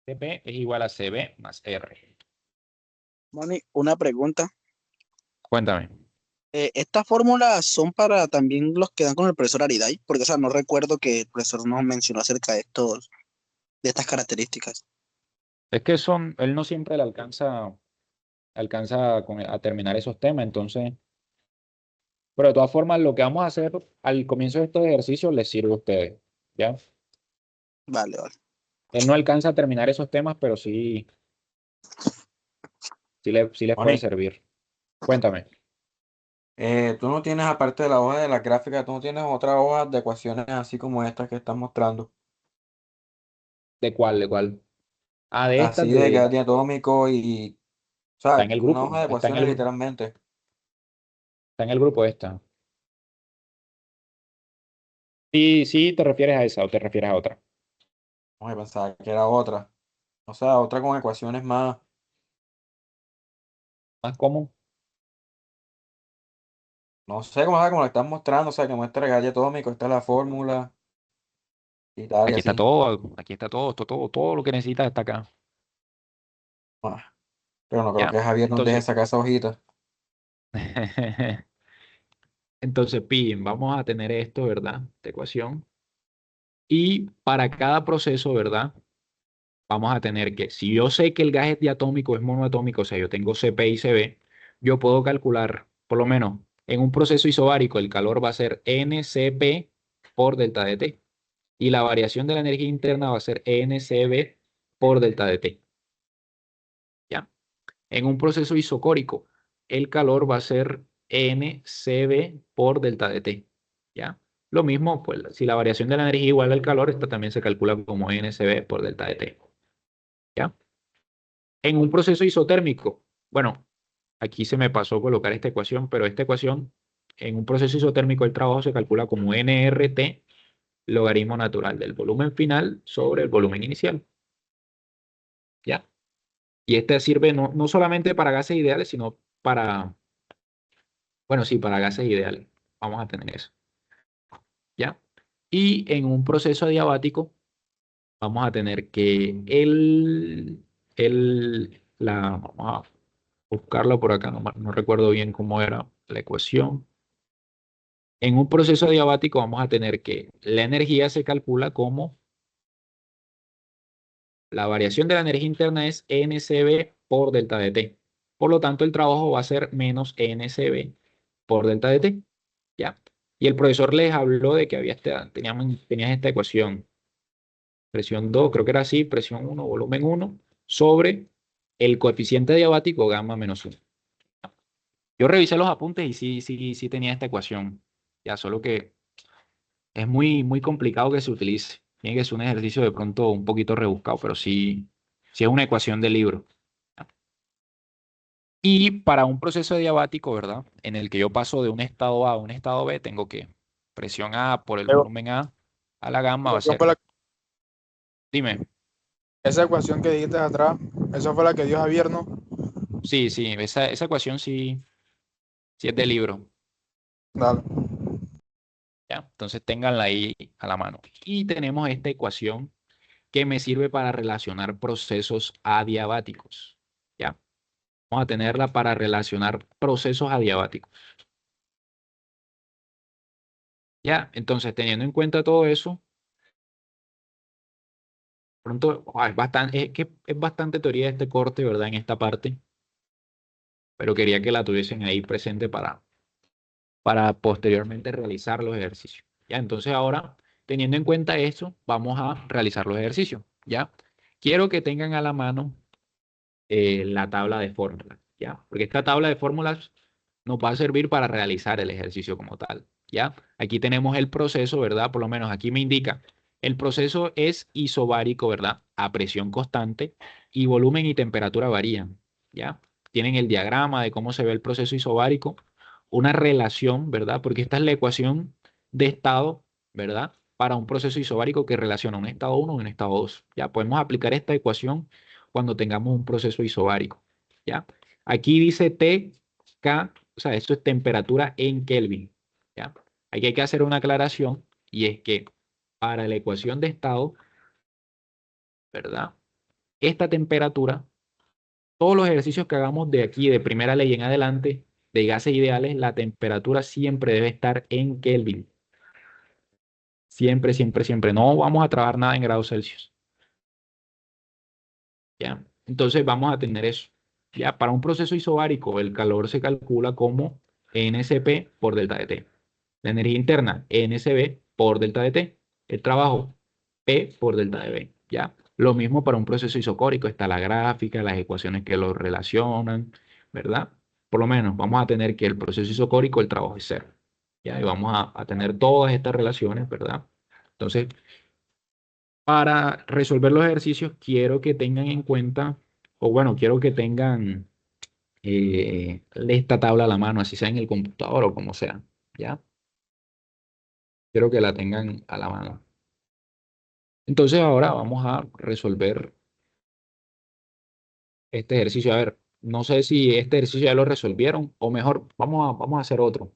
Speaker 1: Cp es igual a Cv más R.
Speaker 2: Moni, una pregunta.
Speaker 1: Cuéntame.
Speaker 2: ¿Estas fórmulas son para también los que dan con el profesor Ariday? Porque, o sea, no recuerdo que el profesor nos mencionó acerca de estas características.
Speaker 1: Es que él no siempre le alcanza a terminar esos temas, entonces, pero de todas formas, lo que vamos a hacer al comienzo de estos ejercicios les sirve a ustedes, ¿ya?
Speaker 2: Vale, vale.
Speaker 1: Él no alcanza a terminar esos temas, pero sí les pueden
Speaker 3: Moni,
Speaker 1: servir. Cuéntame,
Speaker 3: tú no tienes, aparte de la hoja de la gráfica, tú no tienes otra hoja de ecuaciones así como estas que estás mostrando.
Speaker 1: ¿de cuál, de cuál? Ah, de estas
Speaker 3: Así de gas diatómico y, o
Speaker 1: está
Speaker 3: sea,
Speaker 1: en el
Speaker 3: una
Speaker 1: grupo,
Speaker 3: hoja de ecuaciones literalmente.
Speaker 1: está en el grupo esta. Sí, sí, te refieres a esa o te refieres a otra.
Speaker 3: No, pensaba que era otra. O sea, otra con ecuaciones más,
Speaker 1: Más común.
Speaker 3: no sé cómo, como la estás mostrando, o sea, que muestra el gas diatómico, está la fórmula y tal y
Speaker 1: Aquí está
Speaker 3: así.
Speaker 1: todo, todo lo que necesitas está acá.
Speaker 3: Ah, pero no creo
Speaker 1: ¿Ya?
Speaker 3: que Javier nos deje
Speaker 1: Entonces,
Speaker 3: sacar esa hojita.
Speaker 1: entonces, pin, vamos a tener esto, ¿verdad? Esta ecuación. Y para cada proceso, ¿verdad? Vamos a tener que, si yo sé que el gas es diatómico, es monoatómico, o sea, yo tengo Cp y Cv, yo puedo calcular, por lo menos, en un proceso isobárico, el calor va a ser NCp por delta de T. Y la variación de la energía interna va a ser NCB por delta de T. ¿Ya? En un proceso isocórico, el calor va a ser NCB por delta de T. ¿Ya? Lo mismo, pues si la variación de la energía es igual al calor, esta también se calcula como NCB por delta de T. ¿Ya? En un proceso isotérmico, bueno, aquí se me pasó colocar esta ecuación, pero esta ecuación, en un proceso isotérmico, el trabajo se calcula como nRT, logaritmo natural del volumen final sobre el volumen inicial. ¿Ya? Y este sirve no solamente para gases ideales, sino para, bueno, sí, para gases ideales. Vamos a tener eso. ¿Ya? Y en un proceso adiabático, vamos a tener que vamos a buscarlo por acá, no recuerdo bien cómo era la ecuación. En un proceso adiabático vamos a tener que la energía se calcula como la variación de la energía interna es NCB por delta de T. Por lo tanto, el trabajo va a ser menos NCB por delta de T. ¿Ya? Y el profesor les habló de que tenías esta ecuación. Presión 2 creo que era así, presión 1 volumen 1 sobre el coeficiente adiabático gamma menos 1. Yo revisé los apuntes y sí tenía esta ecuación. Ya, solo que es muy complicado que se utilice. Tiene que ser un ejercicio de pronto un poquito rebuscado, pero sí es una ecuación de libro. Y para un proceso diabático, ¿verdad? En el que yo paso de un estado A a un estado B, tengo que presión A por el
Speaker 5: Luego,
Speaker 1: volumen A la gamma va a
Speaker 5: ecuación fue
Speaker 1: ser, dime,
Speaker 5: esa ecuación que dijiste atrás, esa fue la que dio Javier, ¿no?
Speaker 1: sí, esa ecuación sí es de libro,
Speaker 5: Dale.
Speaker 1: ¿ya? Entonces ténganla ahí a la mano. Y tenemos esta ecuación que me sirve para relacionar procesos adiabáticos, ¿ya? Vamos a tenerla para relacionar procesos adiabáticos. Ya, entonces teniendo en cuenta todo eso, pronto es bastante teoría este corte, ¿verdad? En esta parte, pero quería que la tuviesen ahí presente para posteriormente realizar los ejercicios. Ya, entonces ahora, teniendo en cuenta eso, vamos a realizar los ejercicios. Ya, quiero que tengan a la mano la tabla de fórmulas, ¿ya? Porque esta tabla de fórmulas nos va a servir para realizar el ejercicio como tal, ¿ya? Aquí tenemos el proceso, ¿verdad? Por lo menos aquí me indica, el proceso es isobárico, ¿verdad? A presión constante y volumen y temperatura varían, ¿ya? Tienen el diagrama de cómo se ve el proceso isobárico, una relación, ¿verdad? Porque esta es la ecuación de estado, ¿verdad? Para un proceso isobárico que relaciona un estado 1 y un estado 2, ¿ya? Podemos aplicar esta ecuación cuando tengamos un proceso isobárico, ¿ya? Aquí dice TK, o sea, esto es temperatura en Kelvin, ¿ya? Aquí hay que hacer una aclaración y es que para la ecuación de estado, ¿verdad? Esta temperatura, todos los ejercicios que hagamos de aquí, de primera ley en adelante, de gases ideales, la temperatura siempre debe estar en Kelvin. Siempre. No vamos a trabajar nada en grados Celsius. ¿Ya? Entonces vamos a tener eso. Ya, para un proceso isobárico, el calor se calcula como NCP por delta de T. La energía interna, NCB por delta de T. El trabajo, P por delta de B. ¿Ya? Lo mismo para un proceso isocórico. Está la gráfica, las ecuaciones que lo relacionan, ¿verdad? Por lo menos vamos a tener que el proceso isocórico, el trabajo es cero. ¿Ya? Y vamos a tener todas estas relaciones, ¿verdad? Entonces, para resolver los ejercicios, quiero que tengan en cuenta, o bueno, quiero que tengan esta tabla a la mano, así sea en el computador o como sea, ¿ya? Quiero que la tengan a la mano. Entonces ahora vamos a resolver este ejercicio. A ver, no sé si este ejercicio ya lo resolvieron, o mejor, vamos a hacer otro.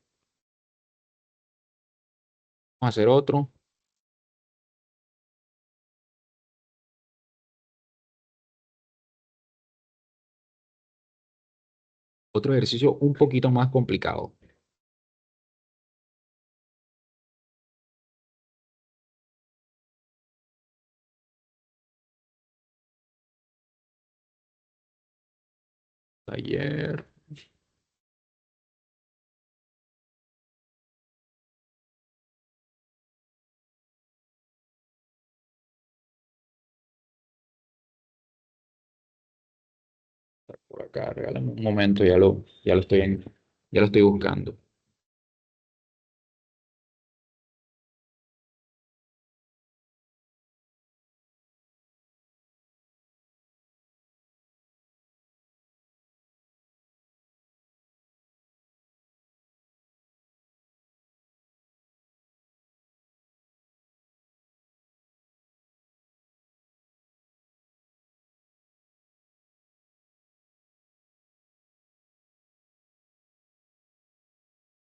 Speaker 1: Vamos a hacer otro ejercicio un poquito más complicado. Taller. acá, regálame un momento, ya lo estoy buscando.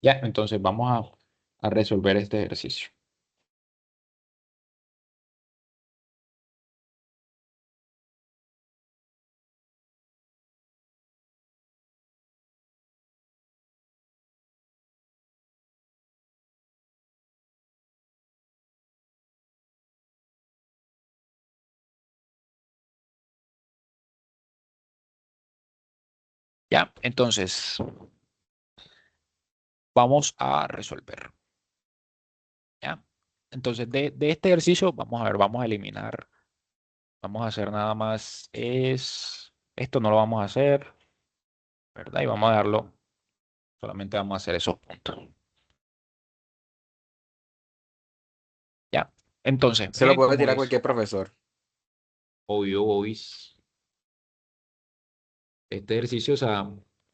Speaker 1: Ya, entonces vamos a resolver este ejercicio. Ya, entonces vamos a resolver. Ya, entonces de este ejercicio vamos a ver, vamos a eliminar, vamos a hacer nada más esto no lo vamos a hacer, ¿verdad? Y vamos a darlo, solamente vamos a hacer esos puntos. Ya, entonces,
Speaker 3: Se lo
Speaker 1: miren
Speaker 3: puede
Speaker 1: cómo
Speaker 3: tirar
Speaker 1: es.
Speaker 3: cualquier profesor.
Speaker 1: Obvio, boys. Este ejercicio, o sea,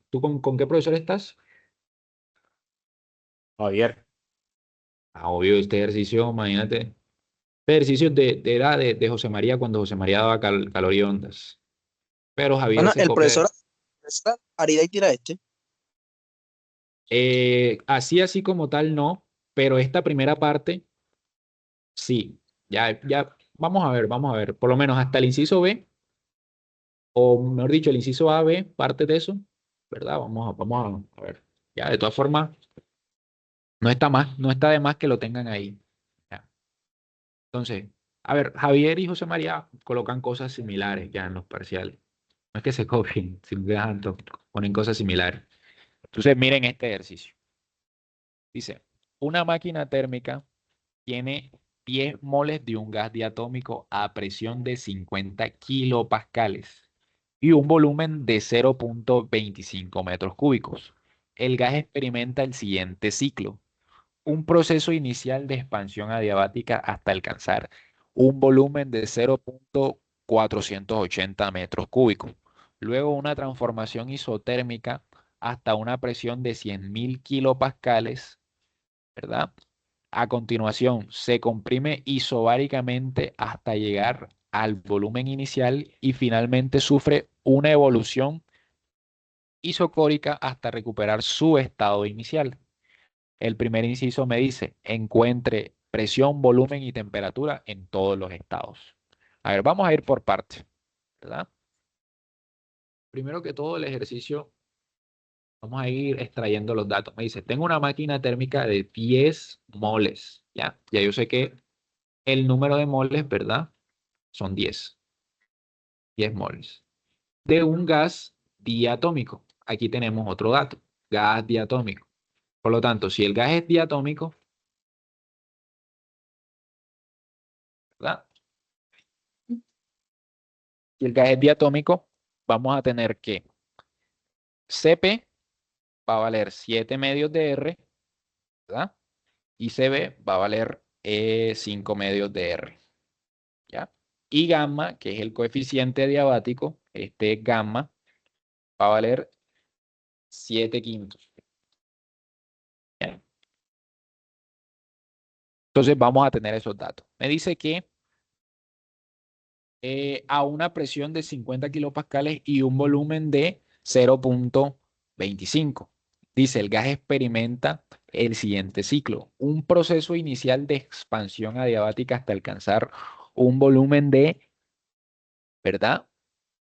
Speaker 1: ¿tú con qué profesor estás?
Speaker 3: Javier.
Speaker 1: Obvio, este ejercicio, imagínate. Este ejercicio era de José María cuando José María daba calor y ondas. Pero Javier
Speaker 2: Bueno,
Speaker 1: se
Speaker 2: el
Speaker 1: copia
Speaker 2: profesor Arida y tira este.
Speaker 1: así como tal, no. Pero esta primera parte, sí. Ya, vamos a ver. Por lo menos hasta el inciso B, o mejor dicho, el inciso A, B, parte de eso, ¿verdad? Vamos a ver. Ya, de todas formas, no está de más que lo tengan ahí. Ya. Entonces, a ver, Javier y José María colocan cosas similares ya en los parciales. No es que se copien, sino que ponen cosas similares. Entonces, miren este ejercicio. Dice, una máquina térmica tiene 10 moles de un gas diatómico a presión de 50 kilopascales y un volumen de 0,25 metros cúbicos. El gas experimenta el siguiente ciclo: un proceso inicial de expansión adiabática hasta alcanzar un volumen de 0,480 metros cúbicos. Luego una transformación isotérmica hasta una presión de 100.000 kilopascales, ¿verdad? A continuación, se comprime isobáricamente hasta llegar al volumen inicial y finalmente sufre una evolución isocórica hasta recuperar su estado inicial. El primer inciso me dice, encuentre presión, volumen y temperatura en todos los estados. A ver, vamos a ir por partes, ¿verdad? Primero que todo, el ejercicio, vamos a ir extrayendo los datos. Me dice, tengo una máquina térmica de 10 moles, ¿ya? Ya yo sé que el número de moles, ¿verdad? Son 10 moles. De un gas diatómico. Aquí tenemos otro dato, gas diatómico. Por lo tanto, si el gas es diatómico, ¿verdad? Si el gas es diatómico, vamos a tener que Cp va a valer 7 medios de R, ¿verdad? Y Cb va a valer 5 medios de R, ¿ya? Y gamma, que es el coeficiente adiabático, este gamma va a valer 7 quintos. ¿Ya? Entonces vamos a tener esos datos. Me dice que a una presión de 50 kilopascales y un volumen de 0,25. Dice, el gas experimenta el siguiente ciclo: un proceso inicial de expansión adiabática hasta alcanzar un volumen de, ¿verdad?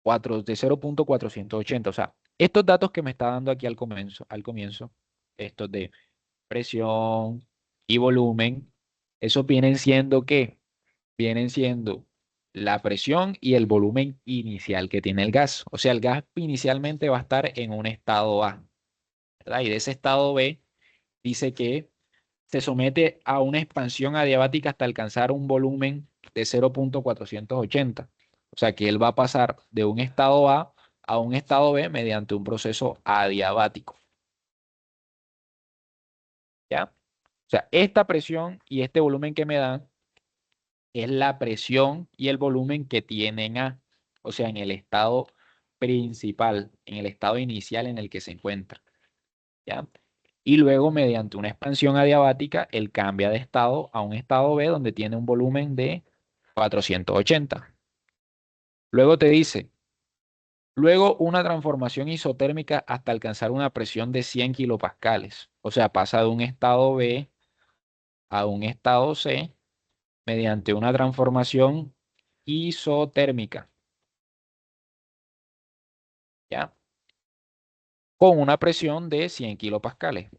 Speaker 1: De 0,480. O sea, estos datos que me está dando aquí al comienzo, estos de presión y volumen, esos vienen siendo la presión y el volumen inicial que tiene el gas. O sea, el gas inicialmente va a estar en un estado A, ¿verdad? Y de ese estado B dice que se somete a una expansión adiabática hasta alcanzar un volumen de 0,480. O sea, que él va a pasar de un estado A a un estado B mediante un proceso adiabático. ¿Ya? O sea, esta presión y este volumen que me dan es la presión y el volumen que tienen A, o sea, en el estado principal, en el estado inicial en el que se encuentra. ¿Ya? Y luego, mediante una expansión adiabática, él cambia de estado a un estado B donde tiene un volumen de 480. Luego te dice, luego una transformación isotérmica hasta alcanzar una presión de 100 kilopascales. O sea, pasa de un estado B a un estado C mediante una transformación isotérmica. ¿Ya? Con una presión de 100 kilopascales.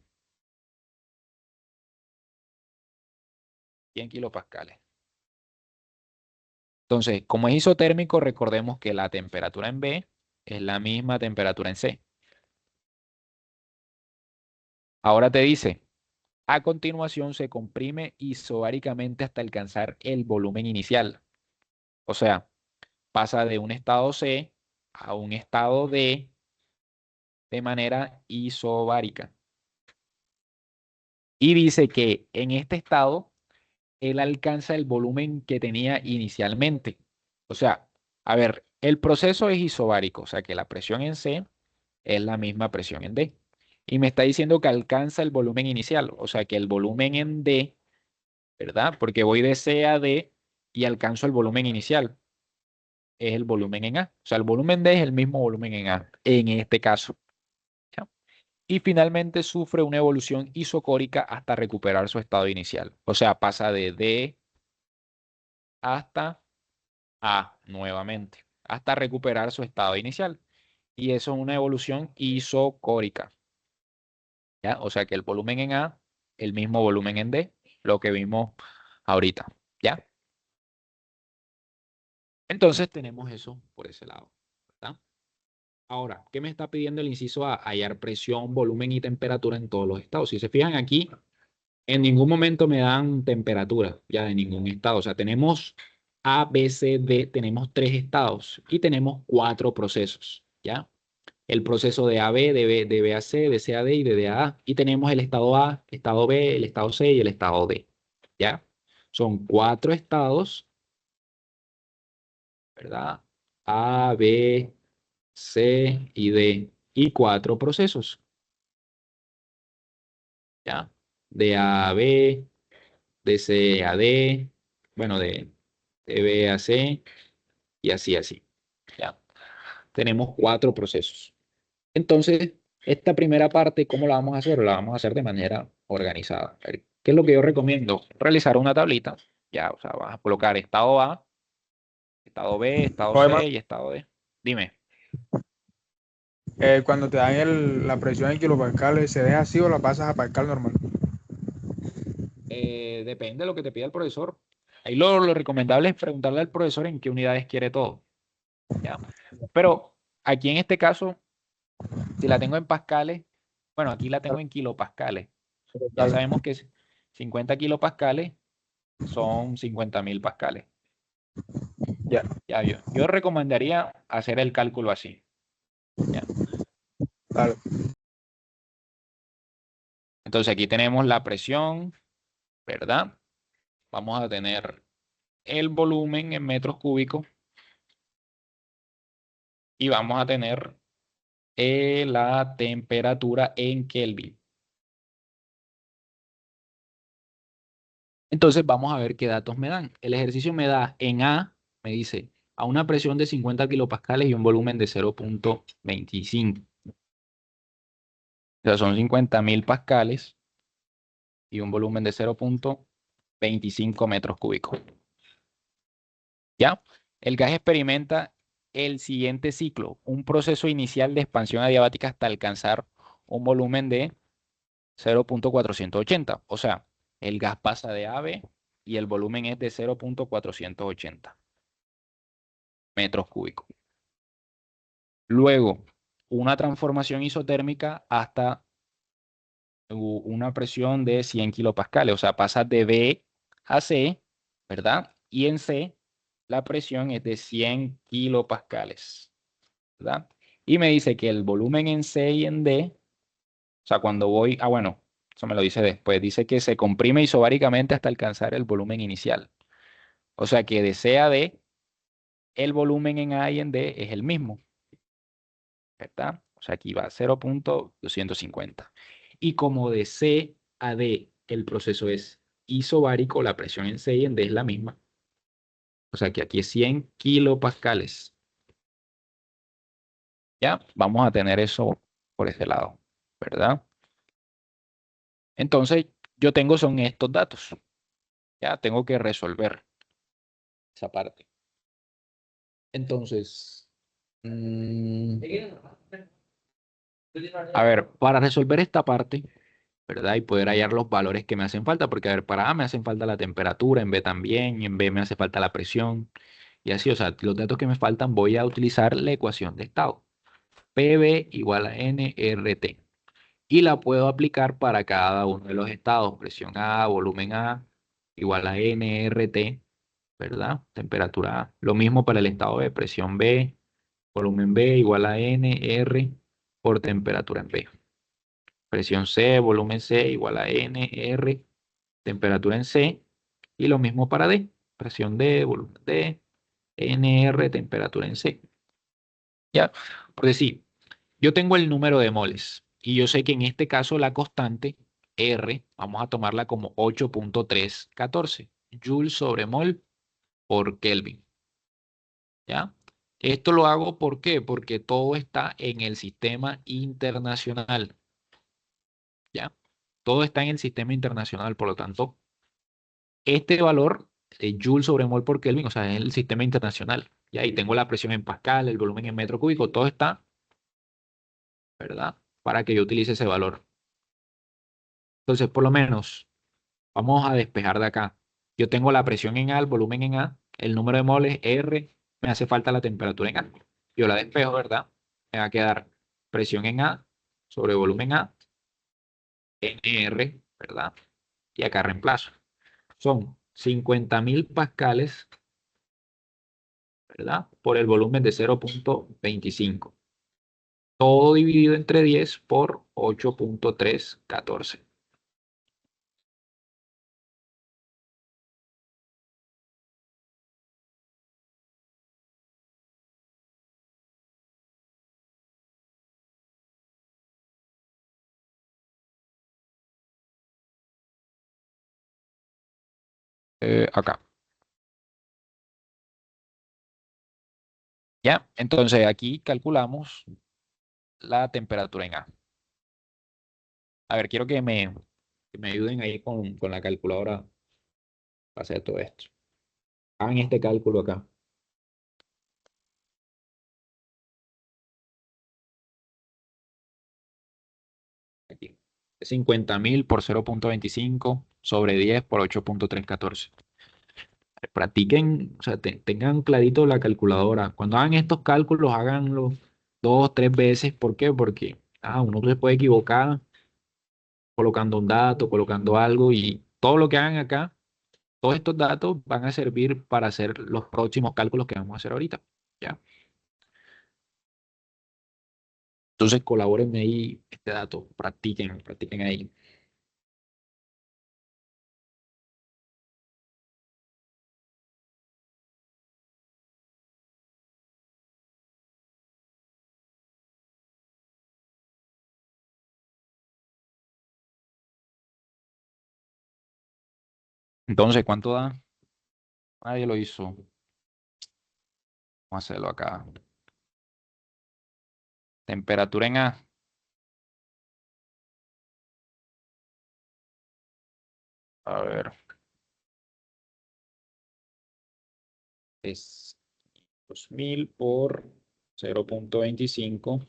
Speaker 1: 100 kilopascales. Entonces, como es isotérmico, recordemos que la temperatura en B es la misma temperatura en C. Ahora te dice, a continuación se comprime isobáricamente hasta alcanzar el volumen inicial. O sea, pasa de un estado C a un estado D de manera isobárica. Y dice que en este estado él alcanza el volumen que tenía inicialmente. O sea, a ver, el proceso es isobárico, o sea que la presión en C es la misma presión en D. Y me está diciendo que alcanza el volumen inicial, o sea que el volumen en D, ¿verdad? Porque voy de C a D y alcanzo el volumen inicial, es el volumen en A. O sea, el volumen D es el mismo volumen en A, en este caso. ¿Ya? Y finalmente sufre una evolución isocórica hasta recuperar su estado inicial. O sea, pasa de D hasta A nuevamente, hasta recuperar su estado inicial. Y eso es una evolución isocórica. ¿Ya? O sea que el volumen en A, el mismo volumen en D, lo que vimos ahorita. ¿Ya? Entonces tenemos eso por ese lado. ¿Verdad? Ahora, ¿qué me está pidiendo el inciso A? Hallar presión, volumen y temperatura en todos los estados. Si se fijan aquí, en ningún momento me dan temperatura, ya de ningún estado. O sea, tenemos A, B, C, D, tenemos 3 estados y tenemos 4 procesos. ¿Ya? El proceso de AB, de B a C, de C a D y de D a A. Y tenemos el estado A, estado B, el estado C y el estado D. ¿Ya? Son 4 estados, ¿verdad? A, B, C y D. Y 4 procesos. ¿Ya? De A a B, de C a D, bueno, de B a C y así, así. ¿Ya? Tenemos 4 procesos. Entonces, esta primera parte, ¿cómo la vamos a hacer? La vamos a hacer de manera organizada. A ver, ¿qué es lo que yo recomiendo? Realizar una tablita. Ya, o sea, vas a colocar estado A, estado B, estado
Speaker 5: Oye,
Speaker 1: C y estado D. Dime.
Speaker 5: cuando te dan la presión en kilopascales, ¿se deja así o la pasas a pascal normal?
Speaker 1: Depende de lo que te pida el profesor. Ahí lo recomendable es preguntarle al profesor en qué unidades quiere todo. ¿Ya? Pero aquí en este caso, si la tengo en pascales, bueno, aquí la tengo en kilopascales. Ya
Speaker 5: Dale.
Speaker 1: sabemos que 50 kilopascales son 50.000 pascales.
Speaker 5: Ya,
Speaker 1: Ya, yo recomendaría hacer el cálculo así. ¿Ya?
Speaker 5: dale.
Speaker 1: Entonces aquí tenemos la presión, ¿verdad? Vamos a tener el volumen en metros cúbicos y vamos a tener la temperatura en Kelvin. Entonces vamos a ver qué datos me dan. El ejercicio me da en A, me dice, a una presión de 50 kilopascales y un volumen de 0.25. O sea, son 50.000 pascales y un volumen de 0.25 metros cúbicos. ¿Ya? El gas experimenta el siguiente ciclo, un proceso inicial de expansión adiabática hasta alcanzar un volumen de 0.480. O sea, el gas pasa de A a B y el volumen es de 0.480 metros cúbicos. Luego, una transformación isotérmica hasta una presión de 100 kilopascales. O sea, pasa de B a C, ¿verdad? Y en C la presión es de 100 kilopascales, ¿verdad? Y me dice que el volumen en C y en D, o sea, cuando voy, bueno, eso me lo dice después, dice que se comprime isobáricamente hasta alcanzar el volumen inicial. O sea que de C a D, el volumen en A y en D es el mismo, ¿verdad? O sea, aquí va 0.250. Y como de C a D el proceso es isobárico, la presión en C y en D es la misma. O sea que aquí es 100 kilopascales. Ya, vamos a tener eso por ese lado, ¿verdad? Entonces, yo tengo son estos datos. Ya, tengo que resolver esa parte. Entonces, a ver, para resolver esta parte, ¿verdad? Y poder hallar los valores que me hacen falta, porque a ver, para A me hacen falta la temperatura, en B también, y en B me hace falta la presión, y así, o sea, los datos que me faltan voy a utilizar la ecuación de estado. PV igual a nRT. Y la puedo aplicar para cada uno de los estados. Presión A, volumen A, igual a nRT, ¿verdad? Temperatura A. Lo mismo para el estado B, presión B, volumen B, igual a nR por temperatura en B. Presión C, volumen C, igual a nR, temperatura en C. Y lo mismo para D. Presión D, volumen D, nR, temperatura en C. ¿Ya? Porque sí, yo tengo el número de moles y yo sé que en este caso la constante R, vamos a tomarla como 8.314 joules sobre mol por Kelvin. ¿Ya? Esto lo hago ¿por qué? Porque todo está en el sistema internacional. ¿Ya? Todo está en el sistema internacional, por lo tanto, este valor de Joule sobre mol por Kelvin, o sea, es el sistema internacional. Y ahí tengo la presión en pascal, el volumen en metro cúbico, todo está, ¿verdad? Para que yo utilice ese valor. Entonces, por lo menos, vamos a despejar de acá. Yo tengo la presión en A, el volumen en A, el número de moles R, me hace falta la temperatura en A. Yo la despejo, ¿verdad? Me va a quedar presión en A sobre volumen A, NR, ¿verdad? Y acá reemplazo. Son 50.000 pascales, ¿verdad? Por el volumen de 0.25. Todo dividido entre 10 por 8.314. Acá. ¿Ya? Entonces aquí calculamos la temperatura en A. A ver, quiero que me ayuden ahí con la calculadora para hacer todo esto. Hagan este cálculo acá. Aquí. 50.000 por 0.25 sobre 10 por 8.314. Practiquen, o sea, tengan clarito la calculadora. Cuando hagan estos cálculos, háganlo 2, 3 veces. ¿Por qué? Porque uno se puede equivocar colocando un dato, colocando algo y todo lo que hagan acá, todos estos datos van a servir para hacer los próximos cálculos que vamos a hacer ahorita. ¿Ya? Entonces colabórenme ahí este dato, practiquen ahí. Entonces, ¿cuánto da? Nadie lo hizo. Vamos a hacerlo acá. Temperatura en A. A ver. Es 2000 por 0.25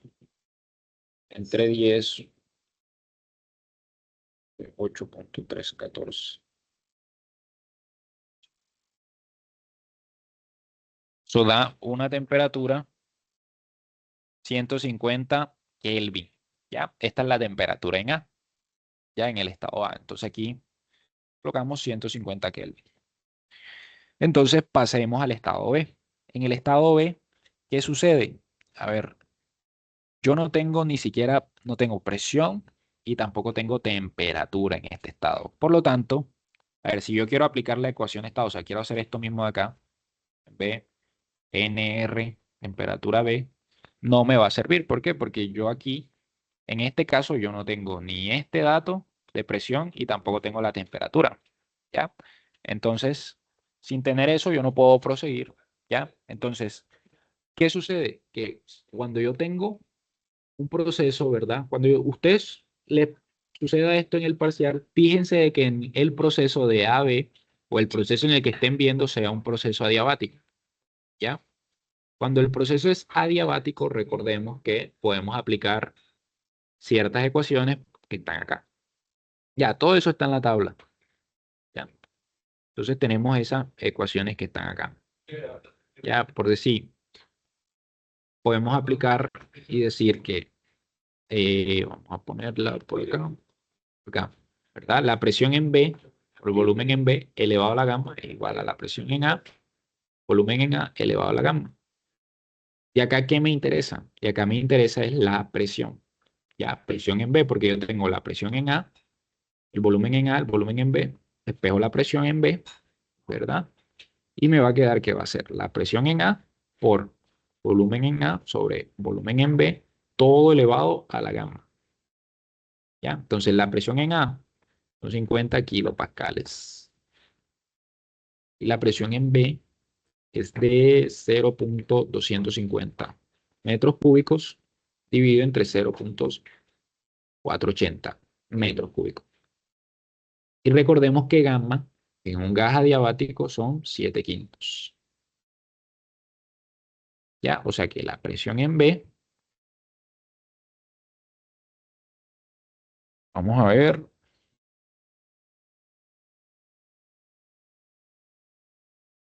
Speaker 1: entre 10, 8.314. Eso da una temperatura 150 Kelvin. ¿Ya? Esta es la temperatura en A, ya en el estado A. Entonces aquí colocamos 150 Kelvin. Entonces pasemos al estado B. En el estado B, ¿qué sucede? A ver, yo no tengo ni siquiera, no tengo presión y tampoco tengo temperatura en este estado. Por lo tanto, a ver, si yo quiero aplicar la ecuación de estado, o sea, quiero hacer esto mismo de acá, B, NR, temperatura B, no me va a servir. ¿Por qué? Porque yo aquí, en este caso, yo no tengo ni este dato de presión y tampoco tengo la temperatura, ¿ya? Entonces, sin tener eso, yo no puedo proseguir, ¿ya? Entonces, ¿qué sucede? Que cuando yo tengo un proceso, ¿verdad? Cuando ustedes le suceda esto en el parcial, fíjense de que en el proceso de AB o el proceso en el que estén viendo sea un proceso adiabático, ¿ya? Cuando el proceso es adiabático, recordemos que podemos aplicar ciertas ecuaciones que están acá. Ya, todo eso está en la tabla. ¿Ya? Entonces tenemos esas ecuaciones que están acá. Ya, por decir, podemos aplicar y decir que, vamos a ponerla por acá, ¿verdad? La presión en B, o el volumen en B elevado a la gamma es igual a la presión en A, volumen en A elevado a la gamma. Y acá, ¿qué me interesa? Y acá me interesa es la presión. Ya, presión en B, porque yo tengo la presión en A, el volumen en A, el volumen en B, despejo la presión en B, ¿verdad? Y me va a quedar que va a ser la presión en A por volumen en A sobre volumen en B, todo elevado a la gamma. ¿Ya? Entonces la presión en A son 50 kilopascales. Y la presión en B es de 0.250 metros cúbicos dividido entre 0.480 metros cúbicos. Y recordemos que gamma en un gas adiabático son 7 quintos. ¿Ya? O sea que la presión en B, vamos a ver,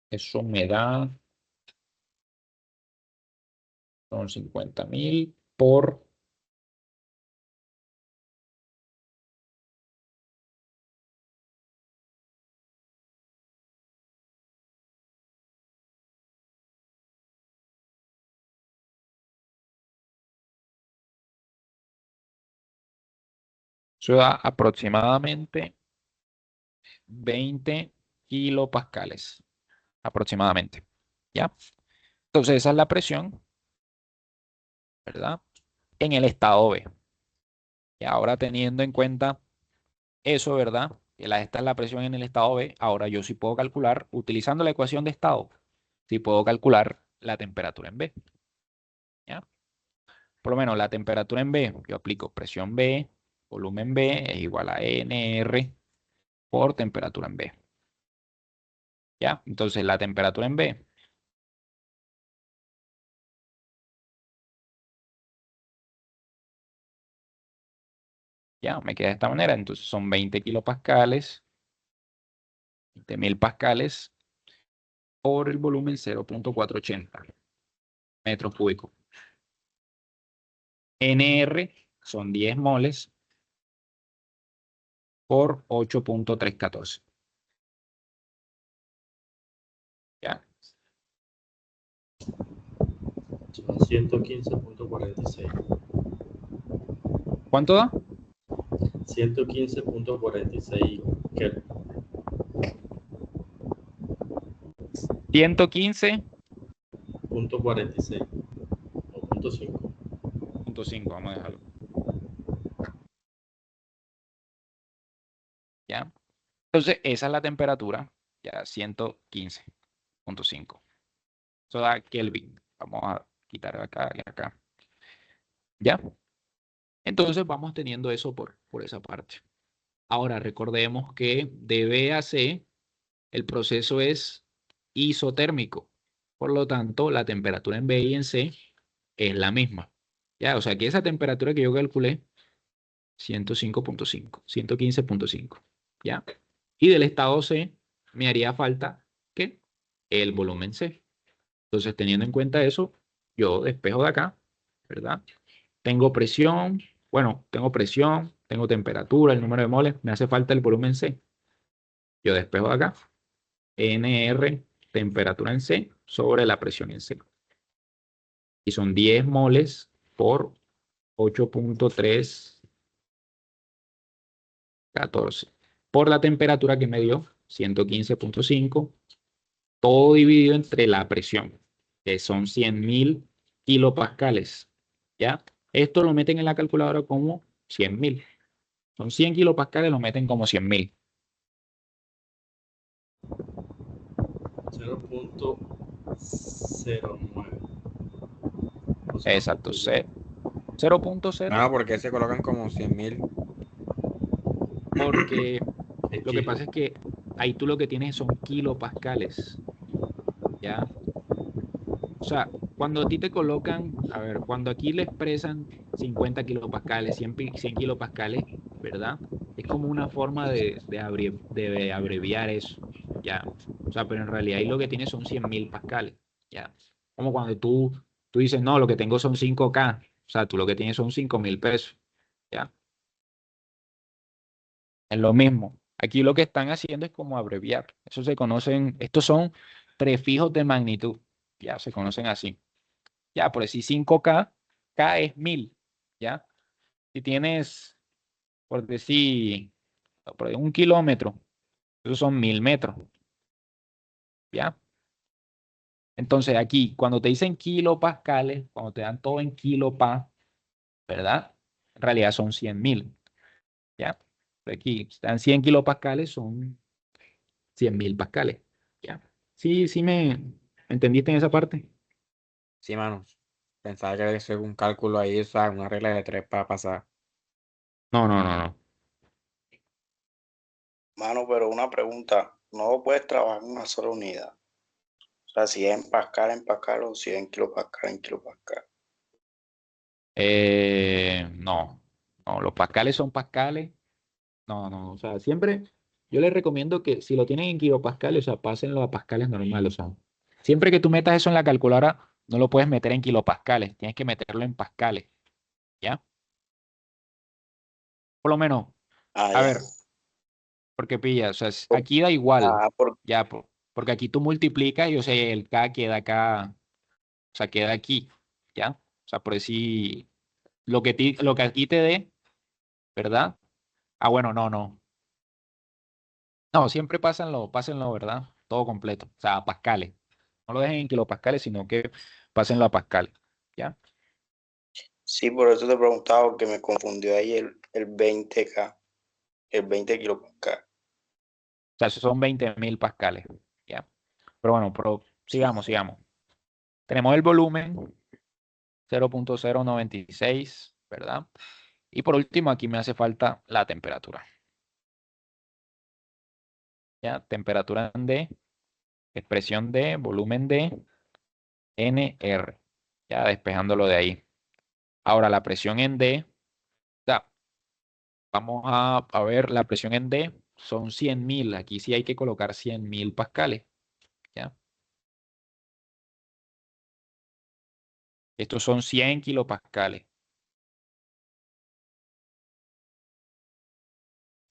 Speaker 1: eso me da, son 50.000 por, eso da aproximadamente 20 kilopascales, aproximadamente. ¿Ya? Entonces esa es la presión, ¿verdad? En el estado B. Y ahora teniendo en cuenta eso, ¿verdad? Que esta es la presión en el estado B. Ahora yo sí puedo calcular, utilizando la ecuación de estado, sí puedo calcular la temperatura en B. ¿Ya? Por lo menos la temperatura en B, yo aplico presión B, volumen B es igual a NR por temperatura en B. ¿Ya? Entonces la temperatura en B, ya, me queda de esta manera. Entonces son 20 kilopascales, 20.000 pascales por el volumen 0.480 metros cúbicos. NR son 10 moles por 8.314. ¿Ya?
Speaker 6: Son 115.46.
Speaker 1: ¿Cuánto da?
Speaker 6: 115.46 Kelvin.
Speaker 1: 115.5,
Speaker 6: Punto 46 o punto 5.
Speaker 1: vamos a dejarlo. ¿Ya? Entonces, esa es la temperatura, ya 115.5. Eso da Kelvin. Vamos a quitar acá y acá. ¿Ya? Entonces, vamos teniendo eso por esa parte. Ahora, recordemos que de B a C, el proceso es isotérmico. Por lo tanto, la temperatura en B y en C es la misma. ¿Ya? O sea, que esa temperatura que yo calculé, 105.5, 115.5. ¿Ya? Y del estado C me haría falta, ¿qué? El volumen C. Entonces, teniendo en cuenta eso, yo despejo de acá, ¿verdad? Tengo presión, bueno, tengo temperatura, el número de moles, me hace falta el volumen C. Yo despejo de acá, NR, temperatura en C, sobre la presión en C. Y son 10 moles por 8.314. Por la temperatura que me dio, 115.5, todo dividido entre la presión, que son 100.000 kilopascales. ¿Ya? Esto lo meten en la calculadora como 100.000. Son 100 kilopascales, lo meten como 100.000.
Speaker 6: 0.09. O sea,
Speaker 1: Exacto.
Speaker 6: porque
Speaker 1: 0.0,
Speaker 3: No, porque se colocan como 100.000.
Speaker 1: porque
Speaker 6: es
Speaker 1: lo que
Speaker 6: kilo.
Speaker 1: pasa es que ahí tú lo que tienes son kilopascales. ¿Ya? O sea, cuando a ti te colocan, a ver, cuando aquí le expresan 50 kilopascales, 100 kilopascales, ¿verdad? Es como una forma de abreviar eso, ¿ya? O sea, pero en realidad ahí lo que tienes son 100.000 pascales, ¿ya? Como cuando tú dices, no, lo que tengo son 5K, o sea, tú lo que tienes son 5.000 pesos, ¿ya? Es lo mismo. Aquí lo que están haciendo es como abreviar. Eso se conocen, estos son prefijos de magnitud, ya se conocen así. Ya, por decir 5K, K es 1000, ¿ya? Si tienes, por decir, por ahí 1 kilómetro, esos son 1000 metros, ¿ya? Entonces aquí, cuando te dicen kilopascales, cuando te dan todo en kilopa, ¿verdad? En realidad son 100.000, ¿ya? Aquí están 100 kilopascales, son 100.000 pascales, ¿ya? Sí, sí me entendiste en esa parte.
Speaker 3: Sí, mano. Pensaba que eso es un cálculo ahí, o sea, una regla de 3 para pasar.
Speaker 1: No, no, no, no.
Speaker 7: Mano, pero una pregunta, no puedes trabajar en una sola unidad. O sea, si es en Pascal o si es en kilopascal, en kilopascal.
Speaker 1: No, no, los pascales son pascales. No, no, o sea, siempre yo les recomiendo que si lo tienen en kilopascales, o sea, pásenlo a pascales normales, o sea, siempre que tú metas eso en la calculadora, no lo puedes meter en kilopascales, tienes que meterlo en pascales, ¿ya? Por lo menos,
Speaker 7: Ah,
Speaker 1: a
Speaker 7: ya.
Speaker 1: ver, porque pilla, o sea, aquí da igual,
Speaker 7: Ah, por,
Speaker 1: ya, porque aquí tú multiplicas y, o sea, el K queda acá, o sea, queda aquí, ¿ya? O sea, por decir, lo que aquí te dé, ¿verdad? Ah, bueno, no, no. No, siempre pásenlo, ¿verdad? Todo completo, o sea, a pascales. No lo dejen en kilopascales, sino que pásenlo a pascales, ¿ya?
Speaker 7: sí, por eso te he preguntado que me confundió ahí el 20K, el 20 kilopascal.
Speaker 1: O sea, esos son 20.000 pascales, ¿ya? Pero bueno, sigamos. Tenemos el volumen 0.096, ¿verdad? Y por último, aquí me hace falta la temperatura, ¿ya? Temperatura en D, expresión D, volumen D, NR, ya despejándolo de ahí. Ahora, la presión en D, ya, vamos a ver la presión en D, son 100.000. Aquí sí hay que colocar 100.000 pascales, ¿ya? Estos son 100 kilopascales.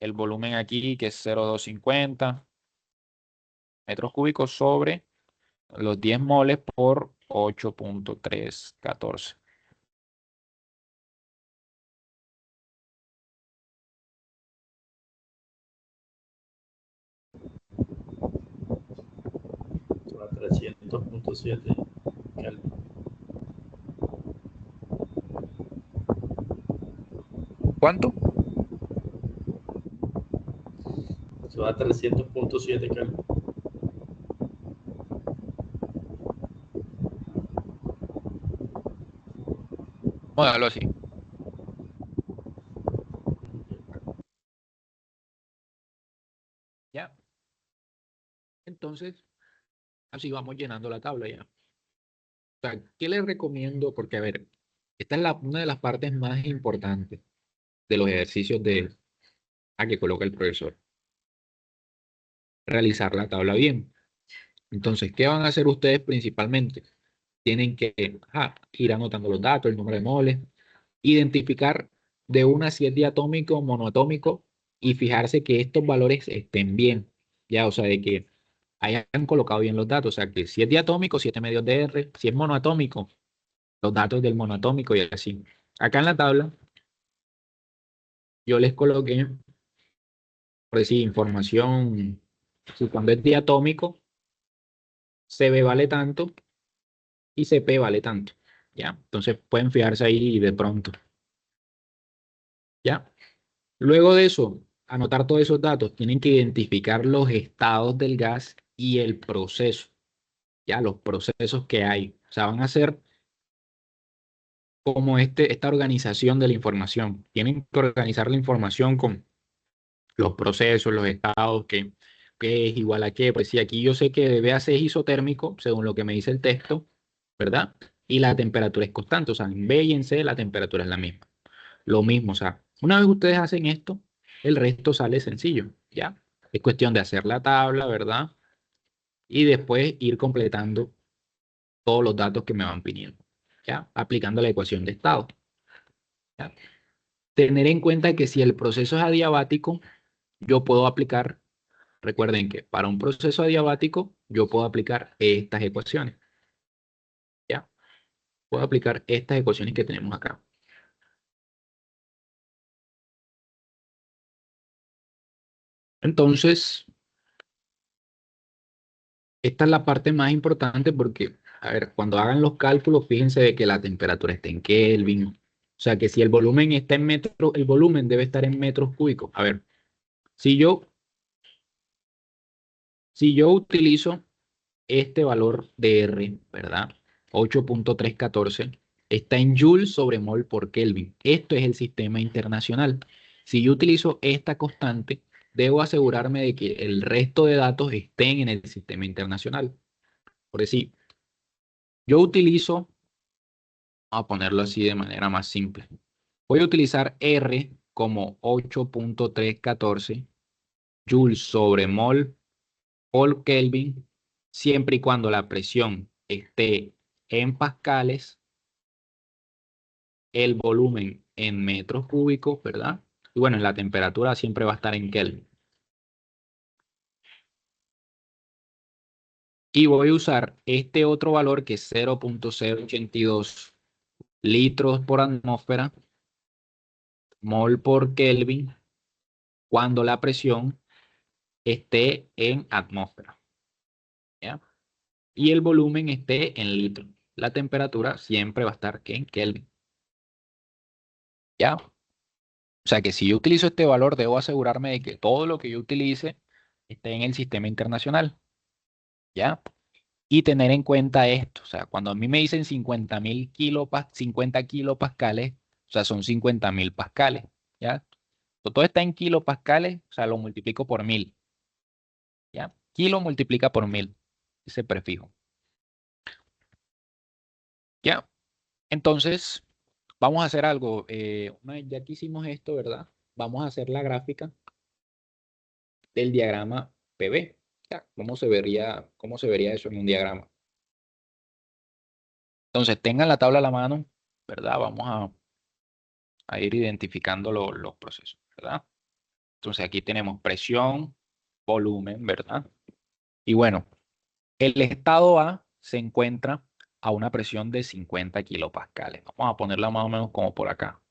Speaker 1: El volumen aquí, que es 0,250 metros cúbicos sobre los 10 moles por 8.314.
Speaker 6: A 300.7 Kelvin.
Speaker 1: ¿Cuánto?
Speaker 6: Se va a 300.7 Kelvin.
Speaker 1: Módalo así. ¿Ya? Entonces, así vamos llenando la tabla ya. O sea, ¿qué les recomiendo? Porque, a ver, esta es una de las partes más importantes de los ejercicios a que coloca el profesor. Realizar la tabla bien. Entonces, ¿qué van a hacer ustedes principalmente? Tienen que ir anotando los datos, el número de moles, identificar de una si es diatómico o monoatómico y fijarse que estos valores estén bien. Ya, o sea, de que hayan colocado bien los datos. O sea, que si es diatómico, 7 medios de R. Si es monoatómico, los datos del monoatómico y así. Acá en la tabla yo les coloqué, por decir, información, si cuando es diatómico, CB vale tanto y CP vale tanto, ¿ya? Entonces pueden fijarse ahí de pronto, ¿ya? Luego de eso, anotar todos esos datos, tienen que identificar los estados del gas y el proceso, ¿ya? Los procesos que hay. O sea, van a ser como esta organización de la información. Tienen que organizar la información con los procesos, los estados, qué es igual a qué. Pues sí, aquí yo sé que BAC es isotérmico, según lo que me dice el texto, ¿verdad? Y la temperatura es constante, o sea, en B y en C la temperatura es la misma. Lo mismo, o sea, una vez ustedes hacen esto, el resto sale sencillo, ¿ya? Es cuestión de hacer la tabla, ¿verdad? Y después ir completando todos los datos que me van pidiendo, ¿ya? Aplicando la ecuación de estado, ¿ya? Tener en cuenta que si el proceso es adiabático, yo puedo aplicar, recuerden que para un proceso adiabático, yo puedo aplicar estas ecuaciones, ¿ya? Puedo aplicar estas ecuaciones que tenemos acá. Entonces, esta es la parte más importante porque, a ver, cuando hagan los cálculos, fíjense de que la temperatura está en Kelvin. O sea, que si el volumen está en metros, el volumen debe estar en metros cúbicos. A ver, si yo, si yo utilizo este valor de R, ¿verdad? 8.314, está en Joule sobre mol por Kelvin. Esto es el sistema internacional. Si yo utilizo esta constante, debo asegurarme de que el resto de datos estén en el sistema internacional. Por decir, yo utilizo, vamos a ponerlo así de manera más simple. Voy a utilizar R como 8.314 Joule sobre mol por Kelvin, siempre y cuando la presión esté en pascales, el volumen en metros cúbicos, ¿verdad? Y bueno, la temperatura siempre va a estar en Kelvin. Y voy a usar este otro valor que es 0.082 litros por atmósfera, mol por Kelvin, cuando la presión esté en atmósfera, ¿ya? Y el volumen esté en litros. La temperatura siempre va a estar en Kelvin, ¿ya? O sea que si yo utilizo este valor, debo asegurarme de que todo lo que yo utilice esté en el sistema internacional, ¿ya? Y tener en cuenta esto, o sea, cuando a mí me dicen 50 kilopascales, o sea, son 50.000 pascales, ¿ya? Todo está en kilopascales, o sea, lo multiplico por 1000, ¿ya? Kilo multiplica por 1000, ese prefijo, ¿ya? Entonces, vamos a hacer algo. Una vez ya que hicimos esto, ¿verdad? Vamos a hacer la gráfica del diagrama PV. ¿Ya? Cómo se vería eso en un diagrama? Entonces, tengan la tabla a la mano, ¿verdad? Vamos a ir identificando los procesos, ¿verdad? Entonces, aquí tenemos presión, volumen, ¿verdad? Y bueno, el estado A se encuentra a una presión de 50 kilopascales. Vamos a ponerla más o menos como por acá.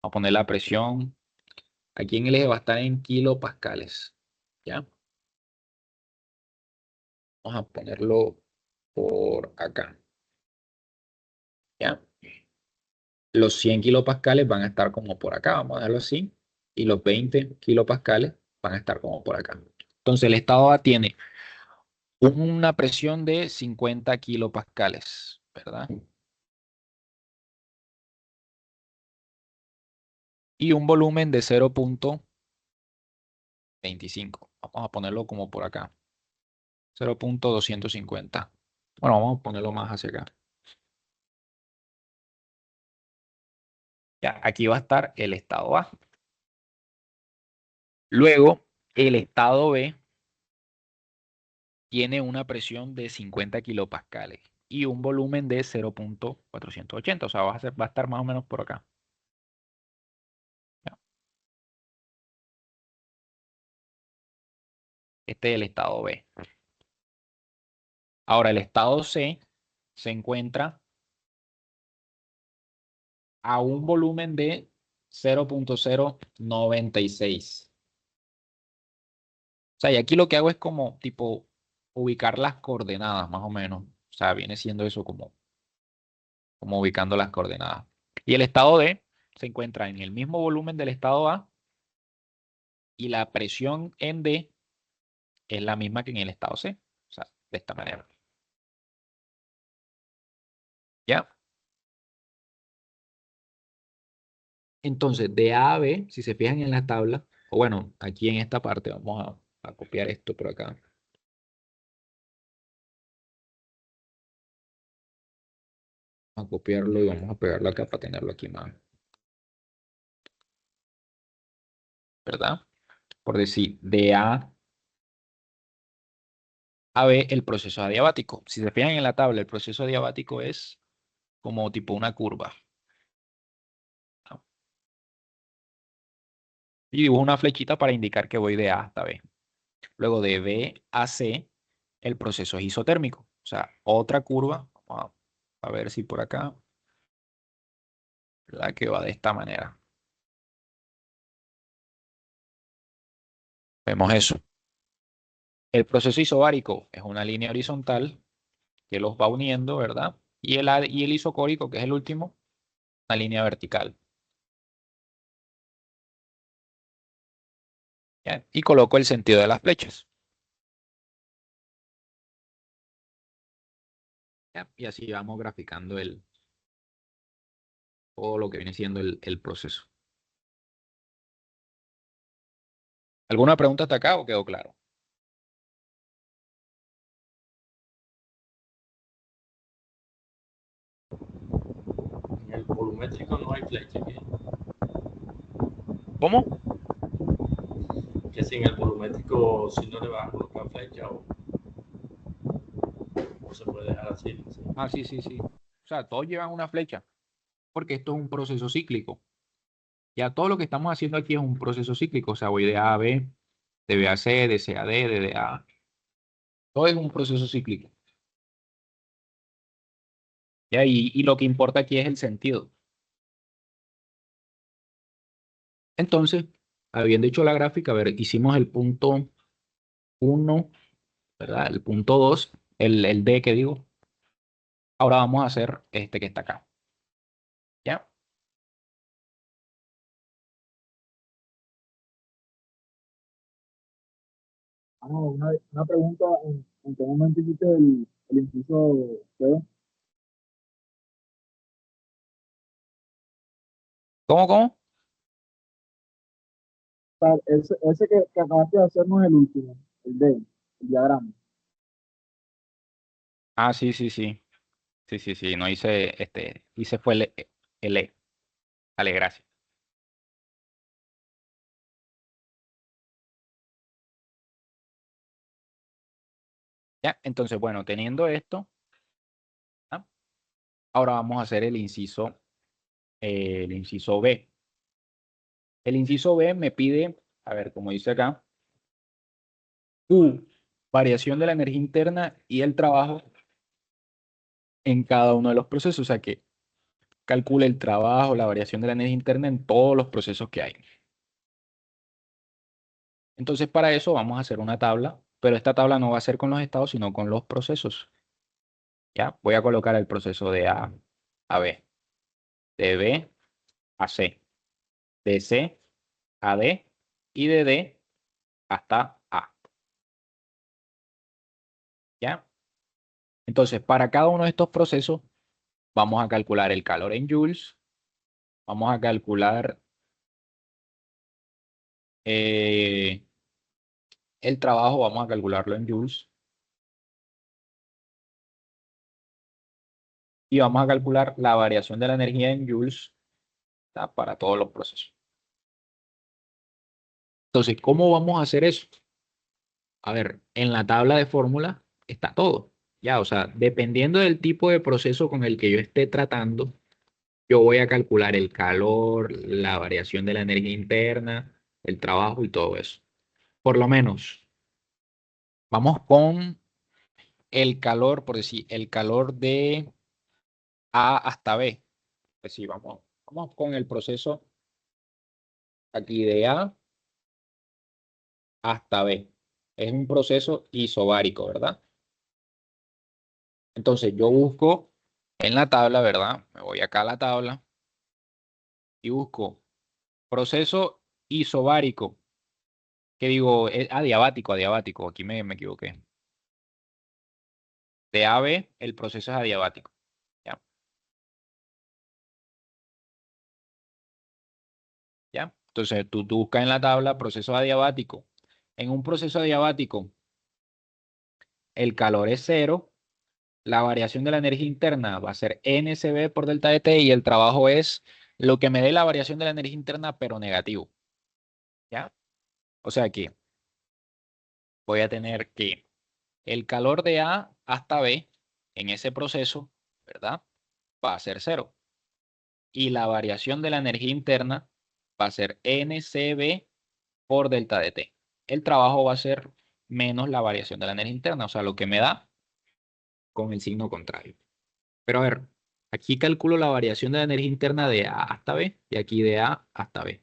Speaker 1: Vamos a poner la presión. Aquí en el eje va a estar en kilopascales, ¿ya? Vamos a ponerlo por acá, ¿ya? Los 100 kilopascales van a estar como por acá, vamos a dejarlo así, y los 20 kilopascales van a estar como por acá. Entonces el estado A tiene una presión de 50 kilopascales, ¿verdad? Y un volumen de 0.25. Vamos a ponerlo como por acá. 0.250. Bueno, vamos a ponerlo más hacia acá. Ya, aquí va a estar el estado A. Luego, el estado B tiene una presión de 50 kilopascales y un volumen de 0.480. O sea, va a estar más o menos por acá. Ya. Este es el estado B. Ahora, el estado C se encuentra a un volumen de 0.096. O sea, y aquí lo que hago es como tipo ubicar las coordenadas, más o menos. O sea, viene siendo eso como ubicando las coordenadas. Y el estado D se encuentra en el mismo volumen del estado A y la presión en D es la misma que en el estado C. O sea, de esta manera. ¿Ya? Entonces, de A a B, si se fijan en la tabla, o bueno, aquí en esta parte, vamos a copiar esto por acá. Vamos a copiarlo y vamos a pegarlo acá para tenerlo aquí más. ¿Verdad? Por decir, de a B, el proceso adiabático. Si se fijan en la tabla, el proceso adiabático es como tipo una curva. Y dibujo una flechita para indicar que voy de A hasta B. Luego de B a C, el proceso es isotérmico. O sea, otra curva. Vamos a ver si por acá, ¿verdad? Que va de esta manera. Vemos eso. El proceso isobárico es una línea horizontal que los va uniendo, ¿verdad? Y el isocórico, que es el último, una línea vertical. ¿Ya? Y coloco el sentido de las flechas. ¿Ya? Y así vamos graficando todo lo que viene siendo el proceso. ¿Alguna pregunta hasta acá o quedó claro?
Speaker 6: En el volumétrico no hay flecha.
Speaker 1: ¿Cómo?
Speaker 6: Que si en el volumétrico si no le vas a colocar flecha o se puede dejar así. No sé.
Speaker 1: Ah, sí, sí, sí. O sea, todos llevan una flecha, porque esto es un proceso cíclico. Ya todo lo que estamos haciendo aquí es un proceso cíclico. O sea, voy de A a B, de B a C, de C a D, de D a A. Todo es un proceso cíclico. ¿Ya? Y lo que importa aquí es el sentido. Entonces, habiendo hecho la gráfica, a ver, hicimos el punto 1, ¿verdad? El punto 2, el D que digo. Ahora vamos a hacer este que está acá. ¿Ya?
Speaker 4: Una pregunta, ¿en qué momento hiciste el inciso C?
Speaker 1: ¿Cómo, cómo?
Speaker 4: O sea, ese que acabaste de hacer no es el último, el D, el diagrama.
Speaker 1: Ah, sí, sí, sí. Sí, sí, sí. No hice, hice fue el E. Dale, gracias. Ya, entonces, bueno, teniendo esto, ¿ah? Ahora vamos a hacer el inciso B. El inciso B me pide, a ver, como dice acá, Q, variación de la energía interna y el trabajo en cada uno de los procesos. O sea que calcule el trabajo, la variación de la energía interna en todos los procesos que hay. Entonces, para eso vamos a hacer una tabla, pero esta tabla no va a ser con los estados, sino con los procesos. ¿Ya? Voy a colocar el proceso de A a B, de B a C, de C a D y de D hasta A. ¿Ya? Entonces, para cada uno de estos procesos, vamos a calcular el calor en joules, vamos a calcular el trabajo, vamos a calcularlo en joules, y vamos a calcular la variación de la energía en joules, ¿tá? Para todos los procesos. Entonces, ¿cómo vamos a hacer eso? A ver, en la tabla de fórmula está todo. Ya, o sea, dependiendo del tipo de proceso con el que yo esté tratando, yo voy a calcular el calor, la variación de la energía interna, el trabajo y todo eso. Por lo menos, vamos con el calor, por decir, el calor de A hasta B. Pues sí, vamos Vamos con el proceso aquí de A hasta B. Es un proceso isobárico, ¿verdad? Entonces yo busco en la tabla, ¿verdad? Me voy acá a la tabla y busco proceso isobárico, que digo, es adiabático, aquí me equivoqué. De A a B, el proceso es adiabático. ¿Ya? ¿Ya? Entonces tú buscas en la tabla proceso adiabático. En un proceso adiabático, el calor es cero, la variación de la energía interna va a ser NCB por delta de T y el trabajo es lo que me dé la variación de la energía interna, pero negativo. ¿Ya? O sea que voy a tener que el calor de A hasta B en ese proceso, ¿verdad? Va a ser cero. Y la variación de la energía interna va a ser NCB por delta de T. El trabajo va a ser menos la variación de la energía interna, o sea, lo que me da con el signo contrario. Pero a ver, aquí calculo la variación de la energía interna de A hasta B y aquí de A hasta B.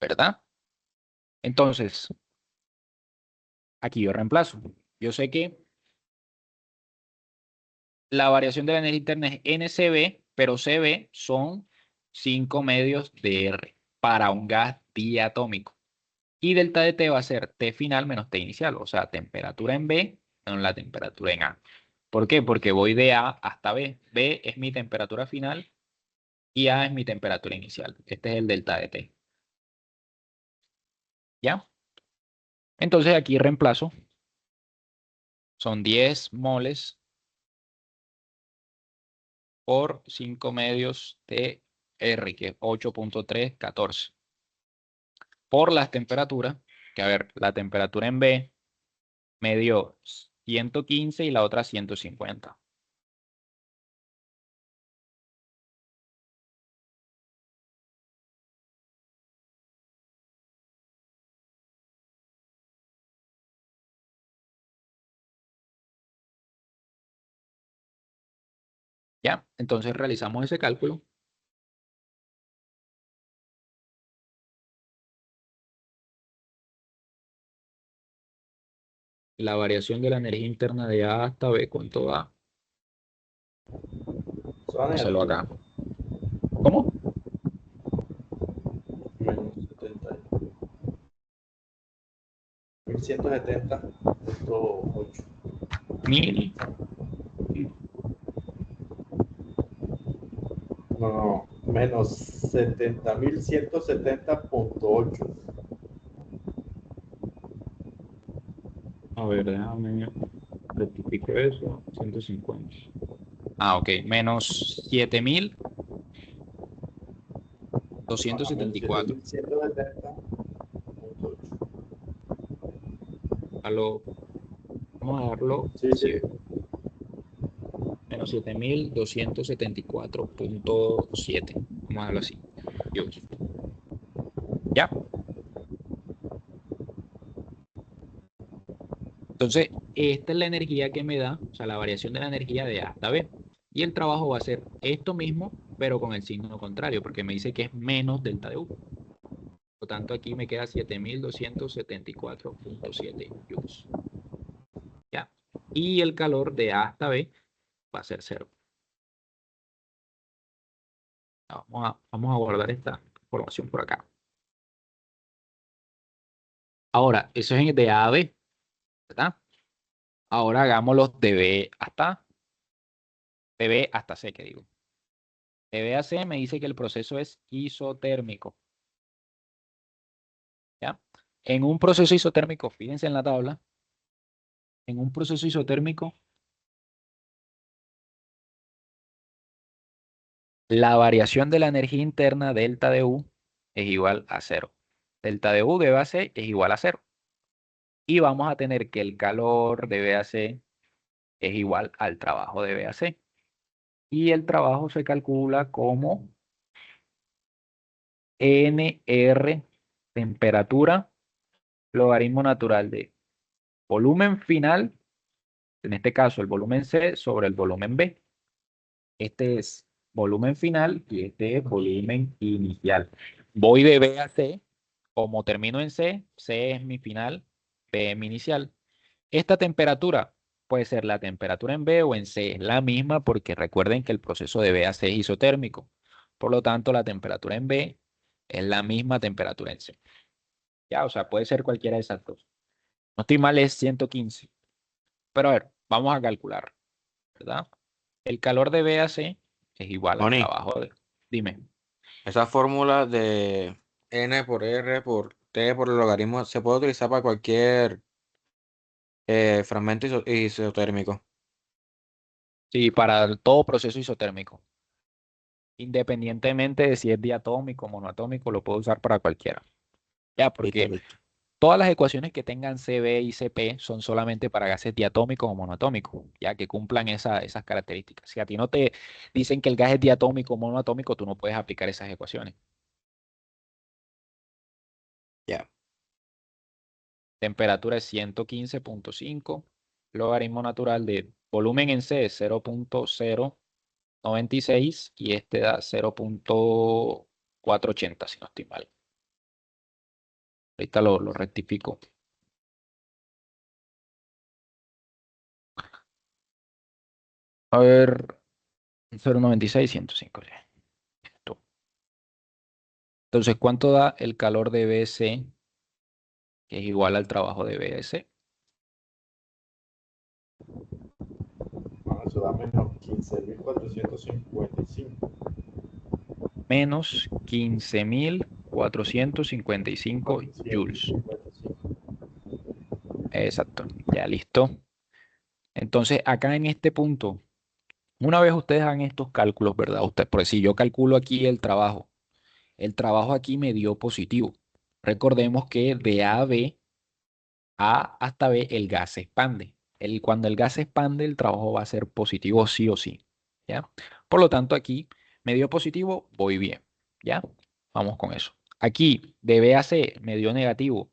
Speaker 1: ¿Verdad? Entonces, aquí yo reemplazo. Yo sé que la variación de la energía interna es NCB, pero CB son 5 medios de R para un gas diatómico. Y delta de T va a ser T final menos T inicial, o sea, temperatura en B menos la temperatura en A. ¿Por qué? Porque voy de A hasta B. B es mi temperatura final y A es mi temperatura inicial. Este es el delta de T. ¿Ya? Entonces aquí reemplazo. Son 10 moles por 5 medios de R, que es 8.314. Por las temperaturas, que a ver, la temperatura en B me dio 115 y la otra 150. ¿Ya? Entonces realizamos ese cálculo. La variación de la energía interna de A hasta B, ¿cuánto da?
Speaker 6: Eso va
Speaker 1: Hacerlo
Speaker 6: negativo.
Speaker 1: acá. ¿Cómo?
Speaker 6: Menos 70. 1170.8.
Speaker 1: 1000.
Speaker 6: No, menos 70.170.8.
Speaker 1: A ver, déjame rectifico eso. 150. Ah, ok. Menos 7274.
Speaker 6: 7.170.8.
Speaker 1: Vamos a darlo
Speaker 6: Sí,
Speaker 1: así.
Speaker 6: sí.
Speaker 1: Menos 7274.7. Vamos a darlo así. Joules. ¿Ya? Entonces, esta es la energía que me da, o sea, la variación de la energía de A hasta B. Y el trabajo va a ser esto mismo, pero con el signo contrario, porque me dice que es menos delta de U. Por lo tanto, aquí me queda 7274.7 joules. ¿Ya? Y el calor de A hasta B va a ser cero. Vamos a guardar esta información por acá. Ahora, eso es de A a B, ¿verdad? Ahora hagamos los de B hasta C, que digo. De B a C me dice que el proceso es isotérmico. ¿Ya? En un proceso isotérmico, fíjense en la tabla, en un proceso isotérmico, la variación de la energía interna delta de U es igual a cero. Delta de U de B a C es igual a cero. Y vamos a tener que el calor de B a C es igual al trabajo de B a C. Y el trabajo se calcula como NR, temperatura, logaritmo natural de volumen final, en este caso el volumen C sobre el volumen B. Este es volumen final y este es volumen inicial. Voy de B a C, como termino en C, C es mi final, B es mi inicial. Esta temperatura puede ser la temperatura en B o en C, es la misma porque recuerden que el proceso de B a C es isotérmico. Por lo tanto, la temperatura en B es la misma temperatura en C. Ya, o sea, puede ser cualquiera de esas dos. No estoy mal, es 115. Pero a ver, vamos a calcular, ¿verdad? El calor de B a C es igual al
Speaker 3: Oni,
Speaker 1: trabajo de... Dime.
Speaker 3: esa fórmula de N por R por T por el logaritmo se puede utilizar para cualquier fragmento isotérmico.
Speaker 1: Sí, para todo proceso isotérmico. Independientemente de si es diatómico o monoatómico, lo puedo usar para cualquiera. Ya,
Speaker 3: Listo,
Speaker 1: porque
Speaker 3: listo.
Speaker 1: todas las ecuaciones que tengan CB y CP son solamente para gases diatómicos o monoatómicos, ya que cumplan esas características. Si a ti no te dicen que el gas es diatómico o monoatómico, tú no puedes aplicar esas ecuaciones.
Speaker 3: Ya.
Speaker 1: Temperatura es 115.5. Logaritmo natural de volumen en C es 0.096 y este da 0.480, si no estoy mal. Ahorita lo rectifico. A ver, 0.96, 105. Ya. Esto. Entonces, ¿cuánto da el calor de BC, que es igual al trabajo de BS?
Speaker 6: Eso da menos 15.455.
Speaker 1: Menos 15.455 joules. Exacto, ya listo. Entonces, acá en este punto, una vez ustedes hagan estos cálculos, ¿verdad? Usted, por si yo calculo aquí el trabajo aquí me dio positivo. Recordemos que de A a B, A hasta B, el gas se expande. Cuando el gas se expande, el trabajo va a ser positivo sí o sí. ¿Ya? Por lo tanto, aquí me dio positivo, voy bien. ¿Ya? Vamos con eso. Aquí, de B a C, me dio negativo.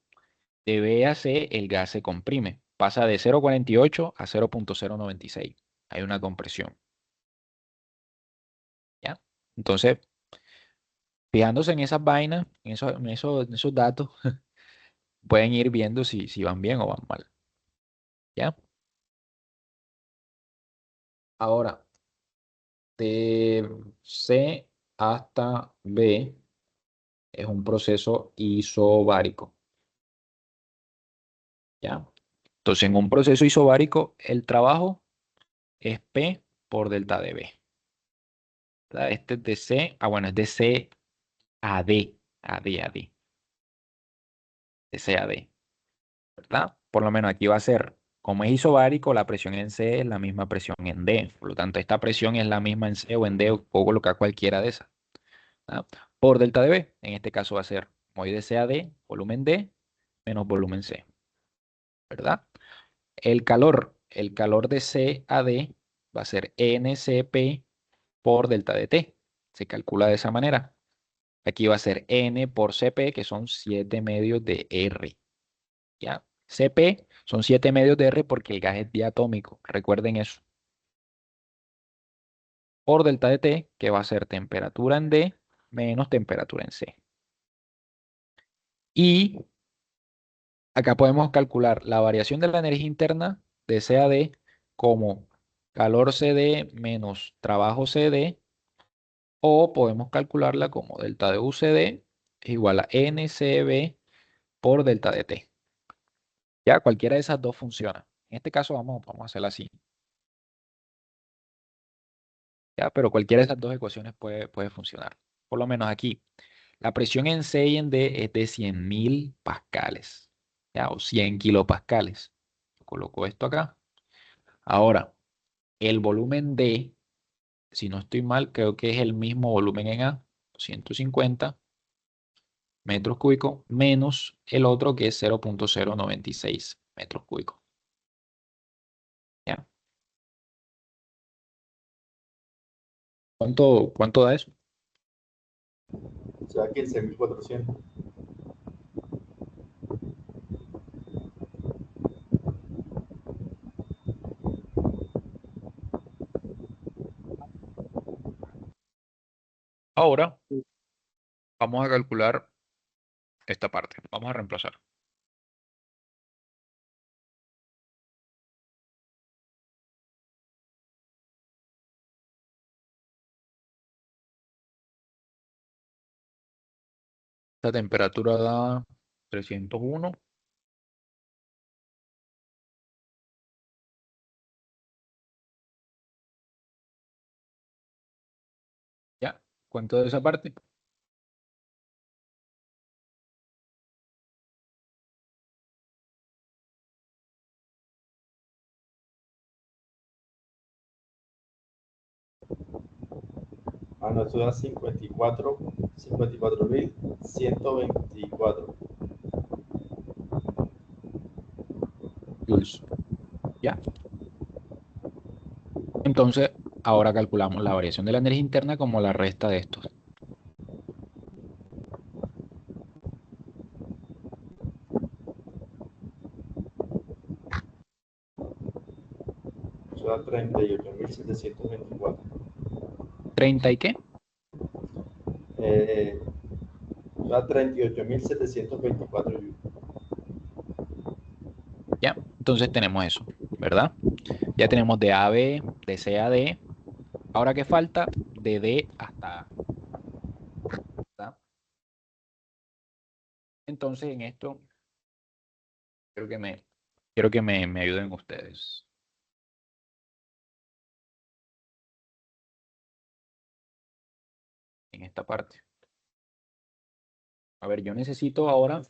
Speaker 1: De B a C, el gas se comprime. Pasa de 0.48 a 0.096. Hay una compresión. ¿Ya? Entonces, fijándose en esas vainas, en esos datos, pueden ir viendo si van bien o van mal. ¿Ya? Ahora, de C hasta B es un proceso isobárico. ¿Ya? Entonces, en un proceso isobárico, el trabajo es P por delta de B. ¿Verdad? Este es de C, bueno, es de C a D, a D, de C a D, ¿verdad? Por lo menos aquí va a ser, como es isobárico, la presión en C es la misma presión en D. Por lo tanto, esta presión es la misma en C o en D, o puedo colocar cualquiera de esas. ¿Ah? Por delta de B. En este caso va a ser, voy de C a D, volumen D menos volumen C, ¿verdad? El calor de C a D va a ser NCP por delta de T. Se calcula de esa manera. Aquí va a ser N por CP, que son 7 medios de R. ¿Ya? CP son 7 medios de R porque el gas es diatómico. Recuerden eso. Por delta de T, que va a ser temperatura en D menos temperatura en C. Y acá podemos calcular la variación de la energía interna de C a D como calor CD menos trabajo CD, o podemos calcularla como delta de UCD es igual a NCB por delta de T. Ya, cualquiera de esas dos funciona. En este caso vamos a hacerla así. Ya, pero cualquiera de esas dos ecuaciones puede funcionar. Por lo menos aquí. La presión en C y en D es de 100.000 pascales. Ya, o 100 kilopascales. Coloco esto acá. Ahora, el volumen D, si no estoy mal, creo que es el mismo volumen en A, 150 metros cúbicos, menos el otro que es 0.096 metros cúbicos. ¿Ya? ¿Cuánto da eso?
Speaker 6: O sea, 15.400.
Speaker 1: Ahora vamos a calcular esta parte. Vamos a reemplazar. La temperatura da 301. Ya, ¿cuánto de esa parte?
Speaker 6: Mano, eso da 54.124.
Speaker 1: Joules. Ya. Entonces, ahora calculamos la variación de la energía interna como la resta de estos.
Speaker 6: Eso da 38.724.
Speaker 1: ¿30 y qué?
Speaker 6: Eso da 38.724 joules.
Speaker 1: Ya, entonces tenemos eso, ¿verdad? Ya tenemos de A a B, de C a D. Ahora, ¿qué falta? De D hasta A, ¿verdad? Entonces, en esto, quiero que me ayuden ustedes. En esta parte. A ver, yo necesito ahora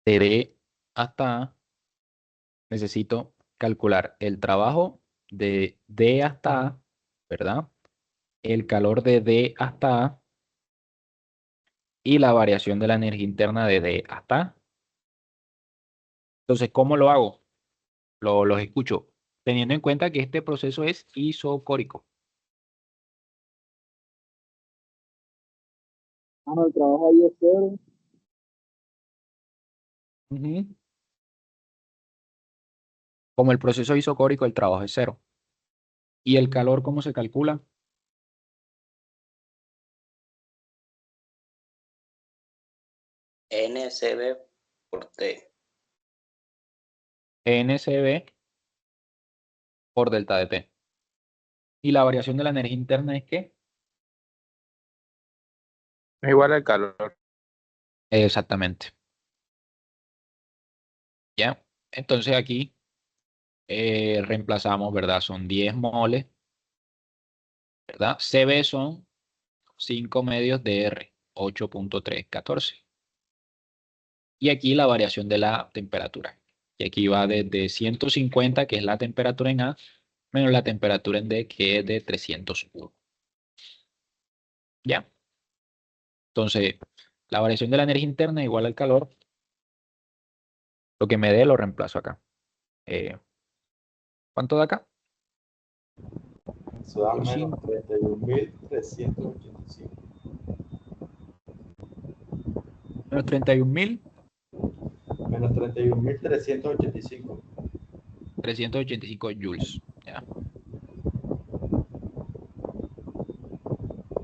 Speaker 1: de D hasta A, necesito calcular el trabajo de D hasta A, ¿verdad? El calor de D hasta A y la variación de la energía interna de D hasta A. Entonces, ¿cómo lo hago? Los escucho, teniendo en cuenta que este proceso es isocórico.
Speaker 4: Mano, el trabajo ahí es cero.
Speaker 1: Ujú. Como el proceso isocórico, el trabajo es cero. ¿Y el calor cómo se calcula?
Speaker 7: NCB por T.
Speaker 1: NCB por delta de T. ¿Y la variación de la energía interna es qué?
Speaker 3: Es igual al calor.
Speaker 1: Exactamente. ¿Ya? Entonces aquí reemplazamos, ¿verdad? Son 10 moles, ¿verdad? CB son 5 medios de R, 8.314. Y aquí la variación de la temperatura. Y aquí va desde 150, que es la temperatura en A, menos la temperatura en D, que es de 301. ¿Ya? Entonces, la variación de la energía interna es igual al calor. Lo que me dé lo reemplazo acá. ¿Cuánto da acá?
Speaker 6: Eso da
Speaker 1: Por
Speaker 6: menos
Speaker 1: 5.
Speaker 6: 31.385.
Speaker 1: Menos 31.385.
Speaker 6: Menos 31.385.
Speaker 1: Joules. ¿Ya?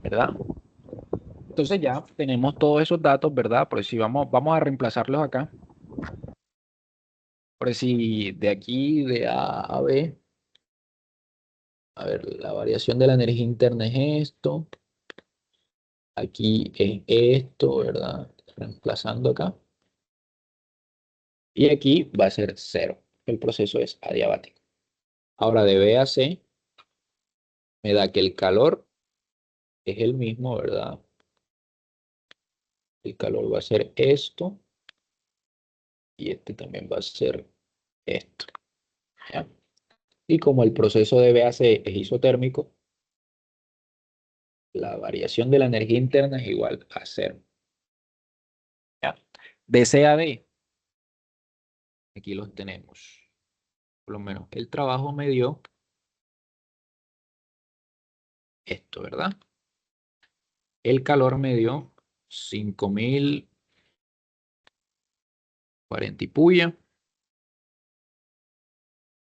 Speaker 1: ¿Verdad? Entonces ya tenemos todos esos datos, ¿verdad? Por si vamos a reemplazarlos acá. Por si de aquí, de A a B. A ver, la variación de la energía interna es esto. Aquí es esto, ¿verdad? Reemplazando acá. Y aquí va a ser 0. El proceso es adiabático. Ahora de B a C me da que el calor es el mismo, ¿verdad? El calor va a ser esto. Y este también va a ser esto. ¿Ya? Y como el proceso de B a C es isotérmico, la variación de la energía interna es igual a 0. ¿Ya? De C a D, aquí los tenemos. Por lo menos el trabajo me dio esto, ¿verdad? El calor me dio 5.040 y puya.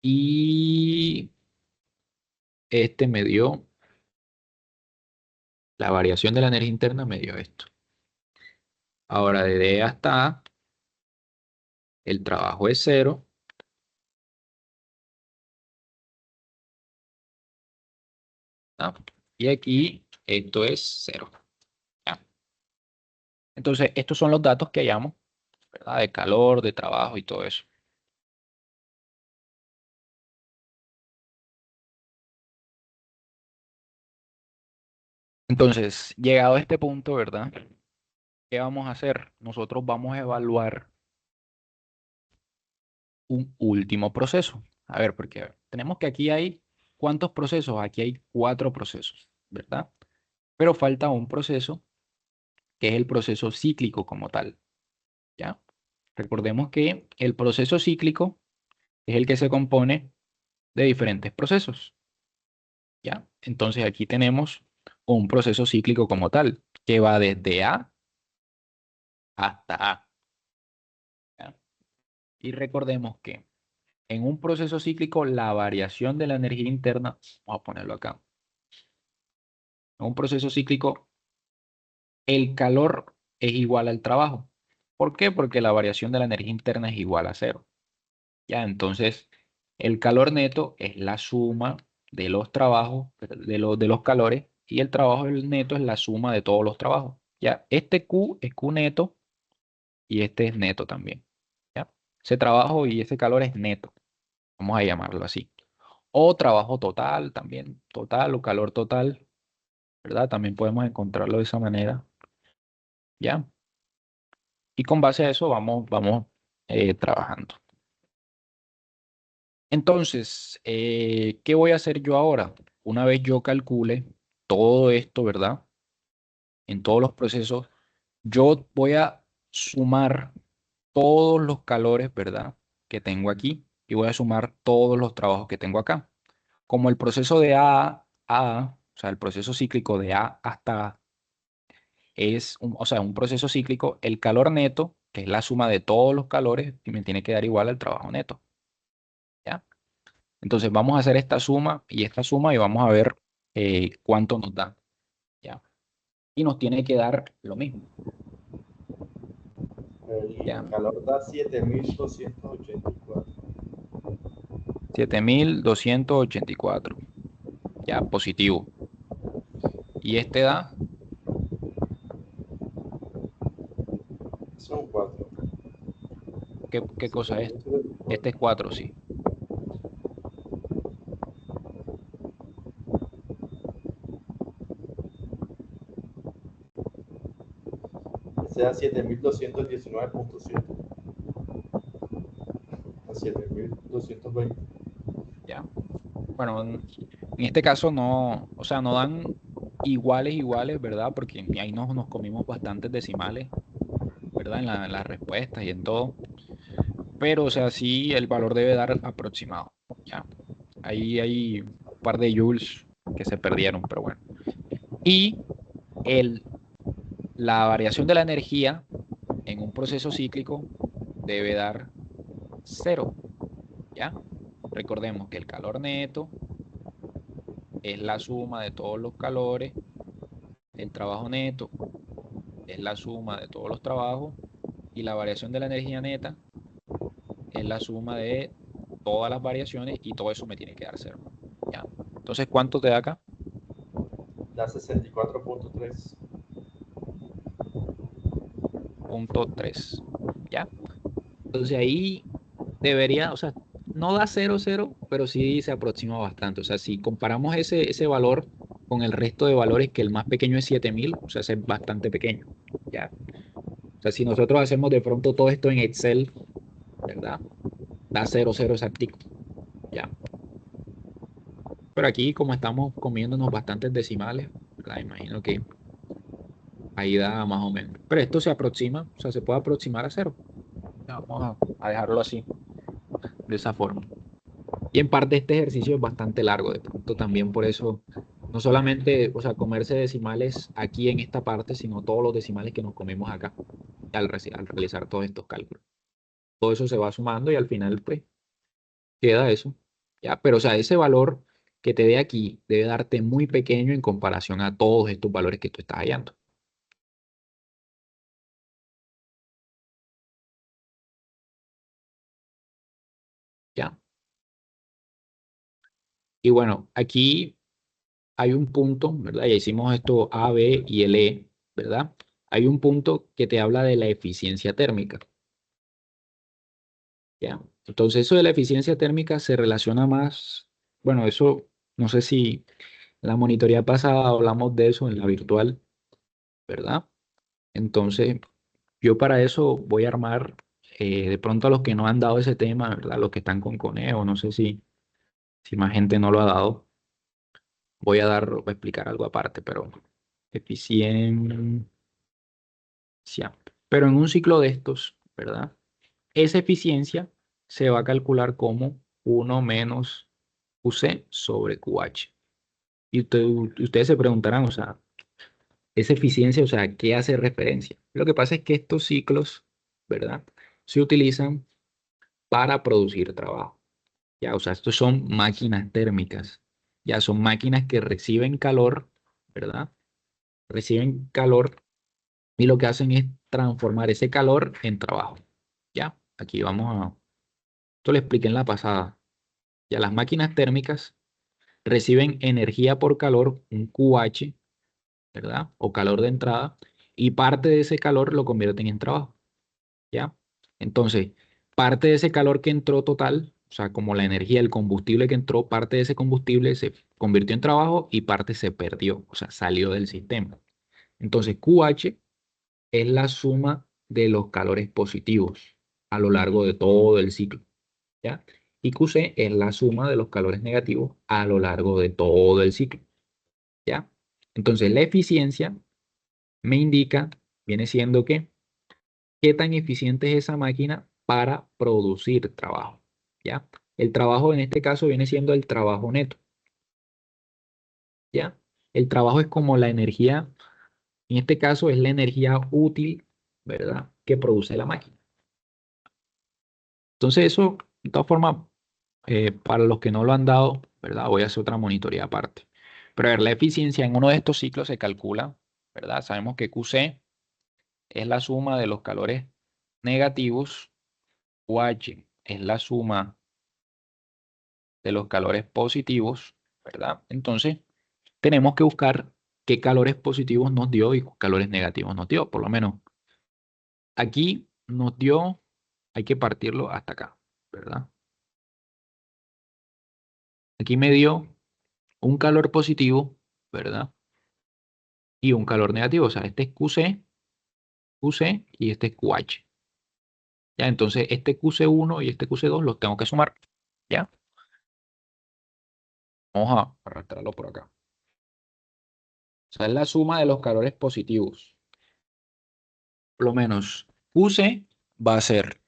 Speaker 1: Y este me dio La variación de la energía interna me dio esto. Ahora de D hasta A, el trabajo es 0. ¿Ah? Y aquí esto es 0. ¿Ya? Entonces, estos son los datos que hallamos, ¿verdad? De calor, de trabajo y todo eso. Entonces, llegado a este punto, ¿verdad? ¿Qué vamos a hacer? Nosotros vamos a evaluar un último proceso. A ver, porque tenemos que aquí hay, ¿cuántos procesos? Aquí hay 4 procesos, ¿verdad? Pero falta un proceso que es el proceso cíclico como tal, ¿ya? Recordemos que el proceso cíclico es el que se compone de diferentes procesos, ¿ya? Entonces aquí tenemos un proceso cíclico como tal, que va desde A hasta A, ¿ya? Y recordemos que en un proceso cíclico la variación de la energía interna, vamos a ponerlo acá, en un proceso cíclico el calor es igual al trabajo. ¿Por qué? Porque la variación de la energía interna es igual a 0. Ya, entonces, el calor neto es la suma de los trabajos, de los calores, y el trabajo neto es la suma de todos los trabajos. Ya, este Q es Q neto y este es neto también. Ya, ese trabajo y ese calor es neto. Vamos a llamarlo así. O trabajo total también, total o calor total, ¿verdad? También podemos encontrarlo de esa manera. Ya. Y con base a eso vamos trabajando. Entonces, ¿qué voy a hacer yo ahora? Una vez yo calcule todo esto, ¿verdad? En todos los procesos, yo voy a sumar todos los calores, ¿verdad? Que tengo aquí y voy a sumar todos los trabajos que tengo acá. Como el proceso de A a A, o sea, el proceso cíclico de A hasta A es o sea, un proceso cíclico, el calor neto, que es la suma de todos los calores, y me tiene que dar igual al trabajo neto. ¿Ya? Entonces vamos a hacer esta suma y vamos a ver cuánto nos da. ¿Ya? Y nos tiene que dar lo mismo. ¿Ya?
Speaker 6: El calor da 7.284.
Speaker 1: 7.284. Ya, positivo. Y este da
Speaker 6: Son 4.
Speaker 1: ¿qué cosa es? Este es 4, sí.
Speaker 6: Sea 7.219.7 a 7.220.
Speaker 1: ¿Ya? Bueno, en este caso no, o sea, no dan iguales, ¿verdad? Porque ahí nos comimos bastantes decimales, ¿verdad? En las respuestas y en todo. Pero, o sea, sí el valor debe dar aproximado. ¿Ya? Ahí hay un par de joules que se perdieron, pero bueno. Y el, la variación de la energía en un proceso cíclico debe dar 0. ¿Ya? Recordemos que el calor neto es la suma de todos los calores, el trabajo neto es la suma de todos los trabajos y la variación de la energía neta es la suma de todas las variaciones y todo eso me tiene que dar 0. ¿Ya? Entonces, ¿cuánto te da acá?
Speaker 6: Da 64.3.
Speaker 1: Punto 3. ¿Ya? Entonces ahí debería, o sea, no da 0, pero sí se aproxima bastante. O sea, si comparamos ese valor con el resto de valores, que el más pequeño es 7.000, o sea, es bastante pequeño. ¿Ya? O sea, si nosotros hacemos de pronto todo esto en Excel, ¿verdad? Da 0 exactico. ¿Ya? Pero aquí, como estamos comiéndonos bastantes decimales, ¿verdad? Imagino que ahí da más o menos. Pero esto se aproxima, o sea, se puede aproximar a 0. Vamos a dejarlo así, de esa forma. Y en parte este ejercicio es bastante largo, de pronto también por eso, no solamente, o sea, comerse decimales aquí en esta parte, sino todos los decimales que nos comemos acá al realizar todos estos cálculos. Todo eso se va sumando y al final, pues, queda eso. ¿Ya? Pero, o sea, ese valor que te dé aquí debe darte muy pequeño en comparación a todos estos valores que tú estás hallando. ¿Ya? Y bueno, aquí hay un punto, ¿verdad? Ya hicimos esto A, B y el E, ¿verdad? Hay un punto que te habla de la eficiencia térmica, ¿ya? Entonces, eso de la eficiencia térmica se relaciona más, bueno, eso, no sé si en la monitoría pasada hablamos de eso en la virtual, ¿verdad? Entonces, yo para eso voy a armar, de pronto a los que no han dado ese tema, ¿verdad? Los que están con Coneo, no sé si más gente no lo ha dado, voy a explicar algo aparte, pero eficiencia. Pero en un ciclo de estos, ¿verdad? Esa eficiencia se va a calcular como 1 menos QC sobre QH. Y ustedes se preguntarán, o sea, esa eficiencia, o sea, ¿a qué hace referencia? Lo que pasa es que estos ciclos, ¿verdad? Se utilizan para producir trabajo. Ya, o sea, estos son máquinas térmicas. Ya son máquinas que reciben calor, ¿verdad? Reciben calor y lo que hacen es transformar ese calor en trabajo. Ya, aquí vamos a... Esto lo expliqué en la pasada. Ya las máquinas térmicas reciben energía por calor, un QH, ¿verdad? O calor de entrada, y parte de ese calor lo convierten en trabajo. ¿Ya? Entonces, parte de ese calor que entró total, o sea, como la energía, el combustible que entró, parte de ese combustible se convirtió en trabajo y parte se perdió, o sea, salió del sistema. Entonces, QH es la suma de los calores positivos a lo largo de todo el ciclo, ¿ya? Y QC es la suma de los calores negativos a lo largo de todo el ciclo, ¿ya? Entonces, la eficiencia me indica, viene siendo que qué tan eficiente es esa máquina para producir trabajo, ¿ya? El trabajo en este caso viene siendo el trabajo neto, ¿ya? El trabajo es como la energía, en este caso es la energía útil, ¿verdad? Que produce la máquina. Entonces eso, de todas formas, para los que no lo han dado, ¿verdad? Voy a hacer otra monitoría aparte. Pero a ver, la eficiencia en uno de estos ciclos se calcula, ¿verdad? Sabemos que QC es la suma de los calores negativos, QH es la suma de los calores positivos, ¿verdad? Entonces, tenemos que buscar qué calores positivos nos dio y qué calores negativos nos dio. Por lo menos, aquí nos dio, hay que partirlo hasta acá, ¿verdad? Aquí me dio un calor positivo, ¿verdad? Y un calor negativo. O sea, este es QC y este es QH. Ya, entonces este QC1 y este QC2 los tengo que sumar. ¿Ya? Vamos a arrastrarlo por acá. O sea, es la suma de los calores positivos. Por lo menos QC va a ser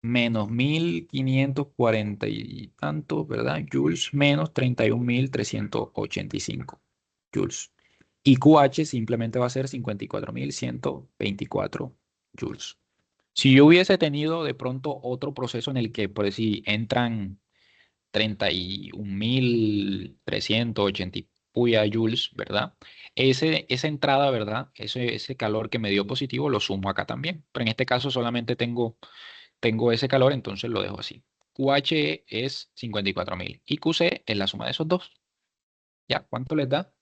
Speaker 1: menos 1540 y tantos, ¿verdad? Joules menos 31.385 joules. Y QH simplemente va a ser 54.124 joules. Si yo hubiese tenido de pronto otro proceso en el que, por decir, entran 31.380 y puya joules, ¿verdad? Esa entrada, ¿verdad? Ese calor que me dio positivo lo sumo acá también. Pero en este caso solamente tengo ese calor, entonces lo dejo así. QH es 54.000 y QC es la suma de esos dos. ¿Ya? ¿Cuánto les da?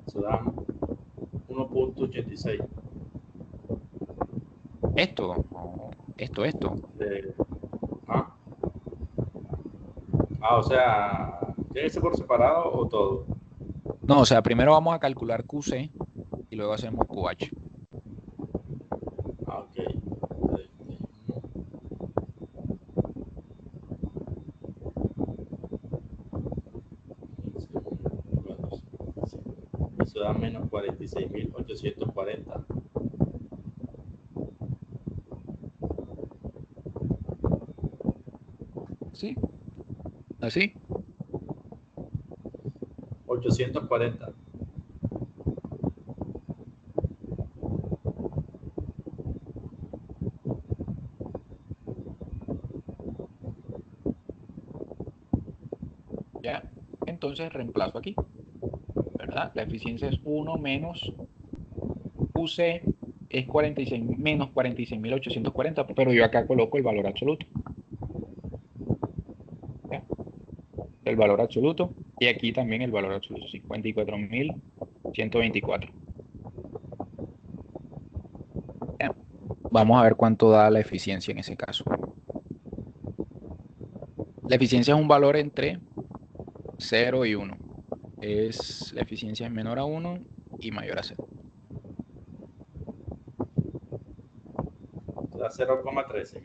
Speaker 6: Se dan 1.86
Speaker 1: Esto, o esto.
Speaker 6: de... Ah, o sea, ¿tiene que ser por separado o todo?
Speaker 1: No, o sea, primero vamos a calcular QC y luego hacemos QH.
Speaker 6: Ah, ok. Eso da menos 46.840.
Speaker 1: ¿Sí? ¿Así?
Speaker 6: 840.
Speaker 1: ¿ya? Entonces reemplazo aquí, ¿verdad? La eficiencia es 1 menos UC es 46, menos 46.840, pero yo acá coloco el valor absoluto, ¿ya? El valor absoluto, y aquí también el valor absoluto, 54.124. ¿Ya? Vamos a ver cuánto da la eficiencia en ese caso. La eficiencia es un valor entre 0 y 1. La eficiencia es menor a 1 y mayor a 0.
Speaker 6: O sea, 0,13.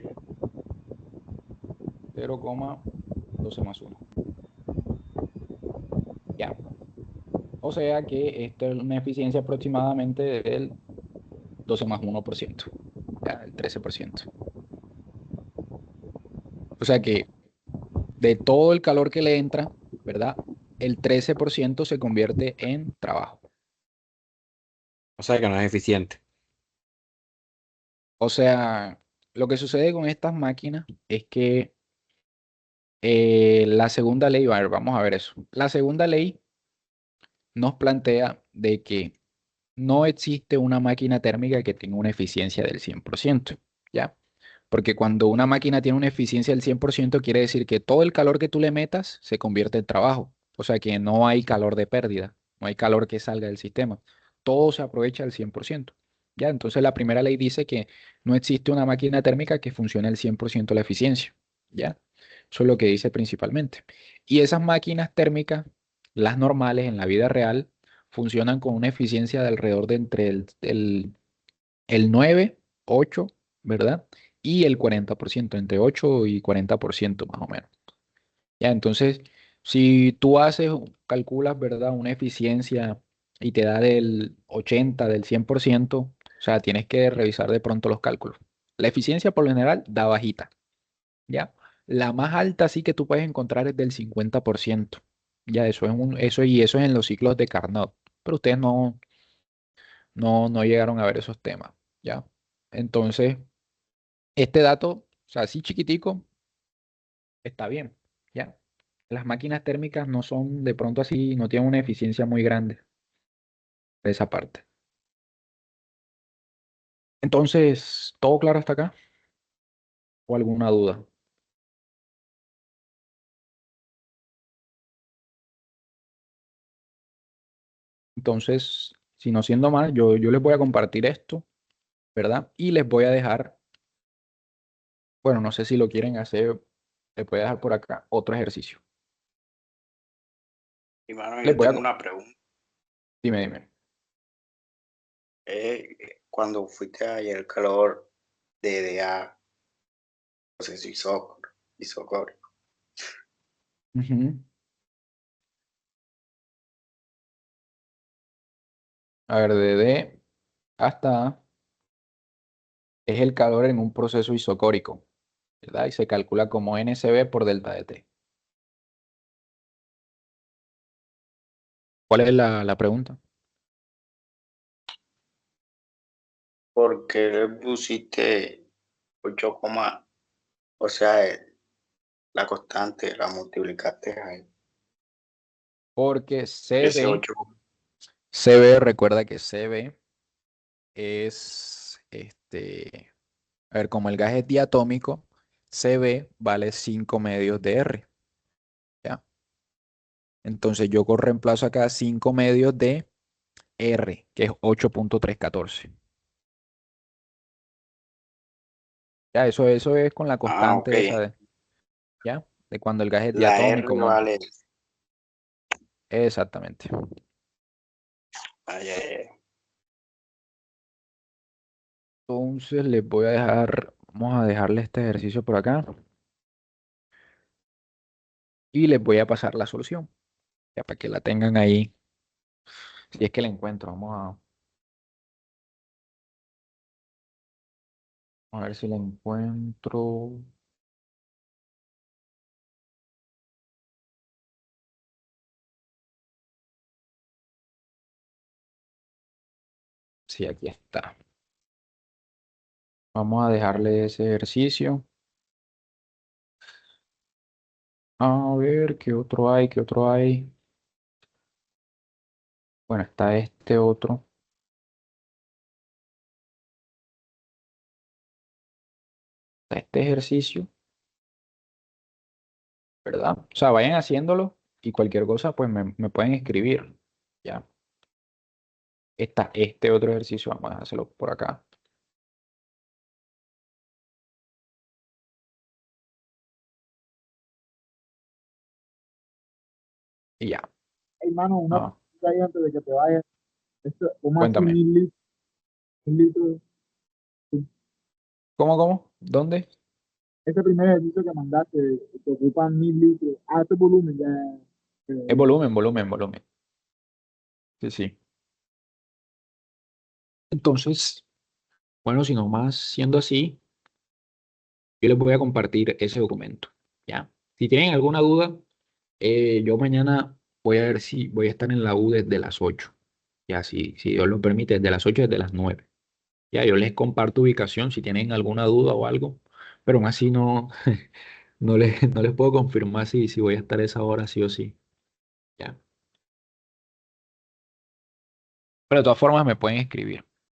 Speaker 1: 0,12 más 1. Ya. O sea que esta es una eficiencia aproximadamente del 12 más 1%. Ya, el 13%. O sea que de todo el calor que le entra, ¿verdad? El 13% se convierte en trabajo.
Speaker 3: O sea que no es eficiente.
Speaker 1: O sea, lo que sucede con estas máquinas es que la segunda ley, a ver, vamos a ver eso. La segunda ley nos plantea de que no existe una máquina térmica que tenga una eficiencia del 100%, ¿ya? Porque cuando una máquina tiene una eficiencia del 100% quiere decir que todo el calor que tú le metas se convierte en trabajo. O sea que no hay calor de pérdida, no hay calor que salga del sistema. Todo se aprovecha al 100%. ¿Ya? Entonces la primera ley dice que no existe una máquina térmica que funcione al 100% la eficiencia. ¿Ya? Eso es lo que dice principalmente. Y esas máquinas térmicas, las normales en la vida real, funcionan con una eficiencia de alrededor de entre el 9, 8, ¿verdad? Y el 40%, entre 8 y 40% más o menos. Ya, entonces, si tú calculas, ¿verdad? Una eficiencia y te da del 80, del 100%, o sea, tienes que revisar de pronto los cálculos. La eficiencia por lo general da bajita, ¿ya? La más alta sí que tú puedes encontrar es del 50%. Ya, eso es en los ciclos de Carnot. Pero ustedes no llegaron a ver esos temas, ¿ya? Entonces, este dato, o sea, así chiquitico, está bien, ¿ya? Las máquinas térmicas no son de pronto así, no tienen una eficiencia muy grande de esa parte. Entonces, ¿todo claro hasta acá? ¿O alguna duda? Entonces, si no siendo mal, yo les voy a compartir esto, ¿verdad? Y les voy a dejar, bueno, no sé si lo quieren hacer, les voy a dejar por acá otro ejercicio.
Speaker 7: Y mano,
Speaker 1: Les
Speaker 7: yo
Speaker 1: voy a,
Speaker 7: tengo una pregunta.
Speaker 1: dime.
Speaker 7: Cuando fuiste ayer el calor de DA, proceso isocórico,
Speaker 1: Ujú. A ver, de D hasta A es el calor en un proceso isocórico, ¿verdad? Y se calcula como NCB por delta de T. ¿Cuál es la pregunta?
Speaker 7: porque le pusiste 8, o sea, la constante la multiplicaste ahí.
Speaker 1: Porque
Speaker 7: Ese 8,
Speaker 1: Recuerda que CB es, a ver, como el gas es diatómico, CB vale 5 medios de R, ¿ya? Entonces yo reemplazo acá 5 medios de R, que es 8.314. Ya, eso es con la
Speaker 7: ok.
Speaker 1: constante esa ¿ya? De cuando el gas es
Speaker 7: La R
Speaker 1: diatómico.
Speaker 7: vale.
Speaker 1: Exactamente.
Speaker 7: Ay, ay, ay.
Speaker 1: Entonces les voy a dejar, vamos a dejarle este ejercicio por acá y les voy a pasar la solución, ya para que la tengan ahí, si es que la encuentro. A ver si la encuentro. Sí, aquí está. Vamos a dejarle ese ejercicio. A ver, ¿qué otro hay? ¿Qué otro hay? Bueno, está este otro. Está este ejercicio, ¿verdad? O sea, vayan haciéndolo y cualquier cosa, pues me pueden escribir. Ya. Está este otro ejercicio. Vamos a hacerlo por acá. Y ya.
Speaker 4: Hermano, una
Speaker 1: Ah,
Speaker 4: pregunta ahí antes de que te vayas. ¿Cómo así
Speaker 1: cuéntame.
Speaker 4: 1000 litros? 1000 litros.
Speaker 1: ¿Cómo? ¿Dónde?
Speaker 4: Ese primer ejercicio que mandaste, que ocupan 1000 litros. Ah, este volumen ya.
Speaker 1: Es volumen. Sí, sí. Entonces, bueno, si nomás siendo así, yo les voy a compartir ese documento. ¿Ya? Si tienen alguna duda, yo mañana voy a ver si voy a estar en la U desde las 8. Ya, si Dios lo permite, desde las 8 desde las 9. Ya, yo les comparto ubicación si tienen alguna duda o algo, pero aún así no, no les puedo confirmar si voy a estar a esa hora sí o sí. Ya. Pero de todas formas me pueden escribir.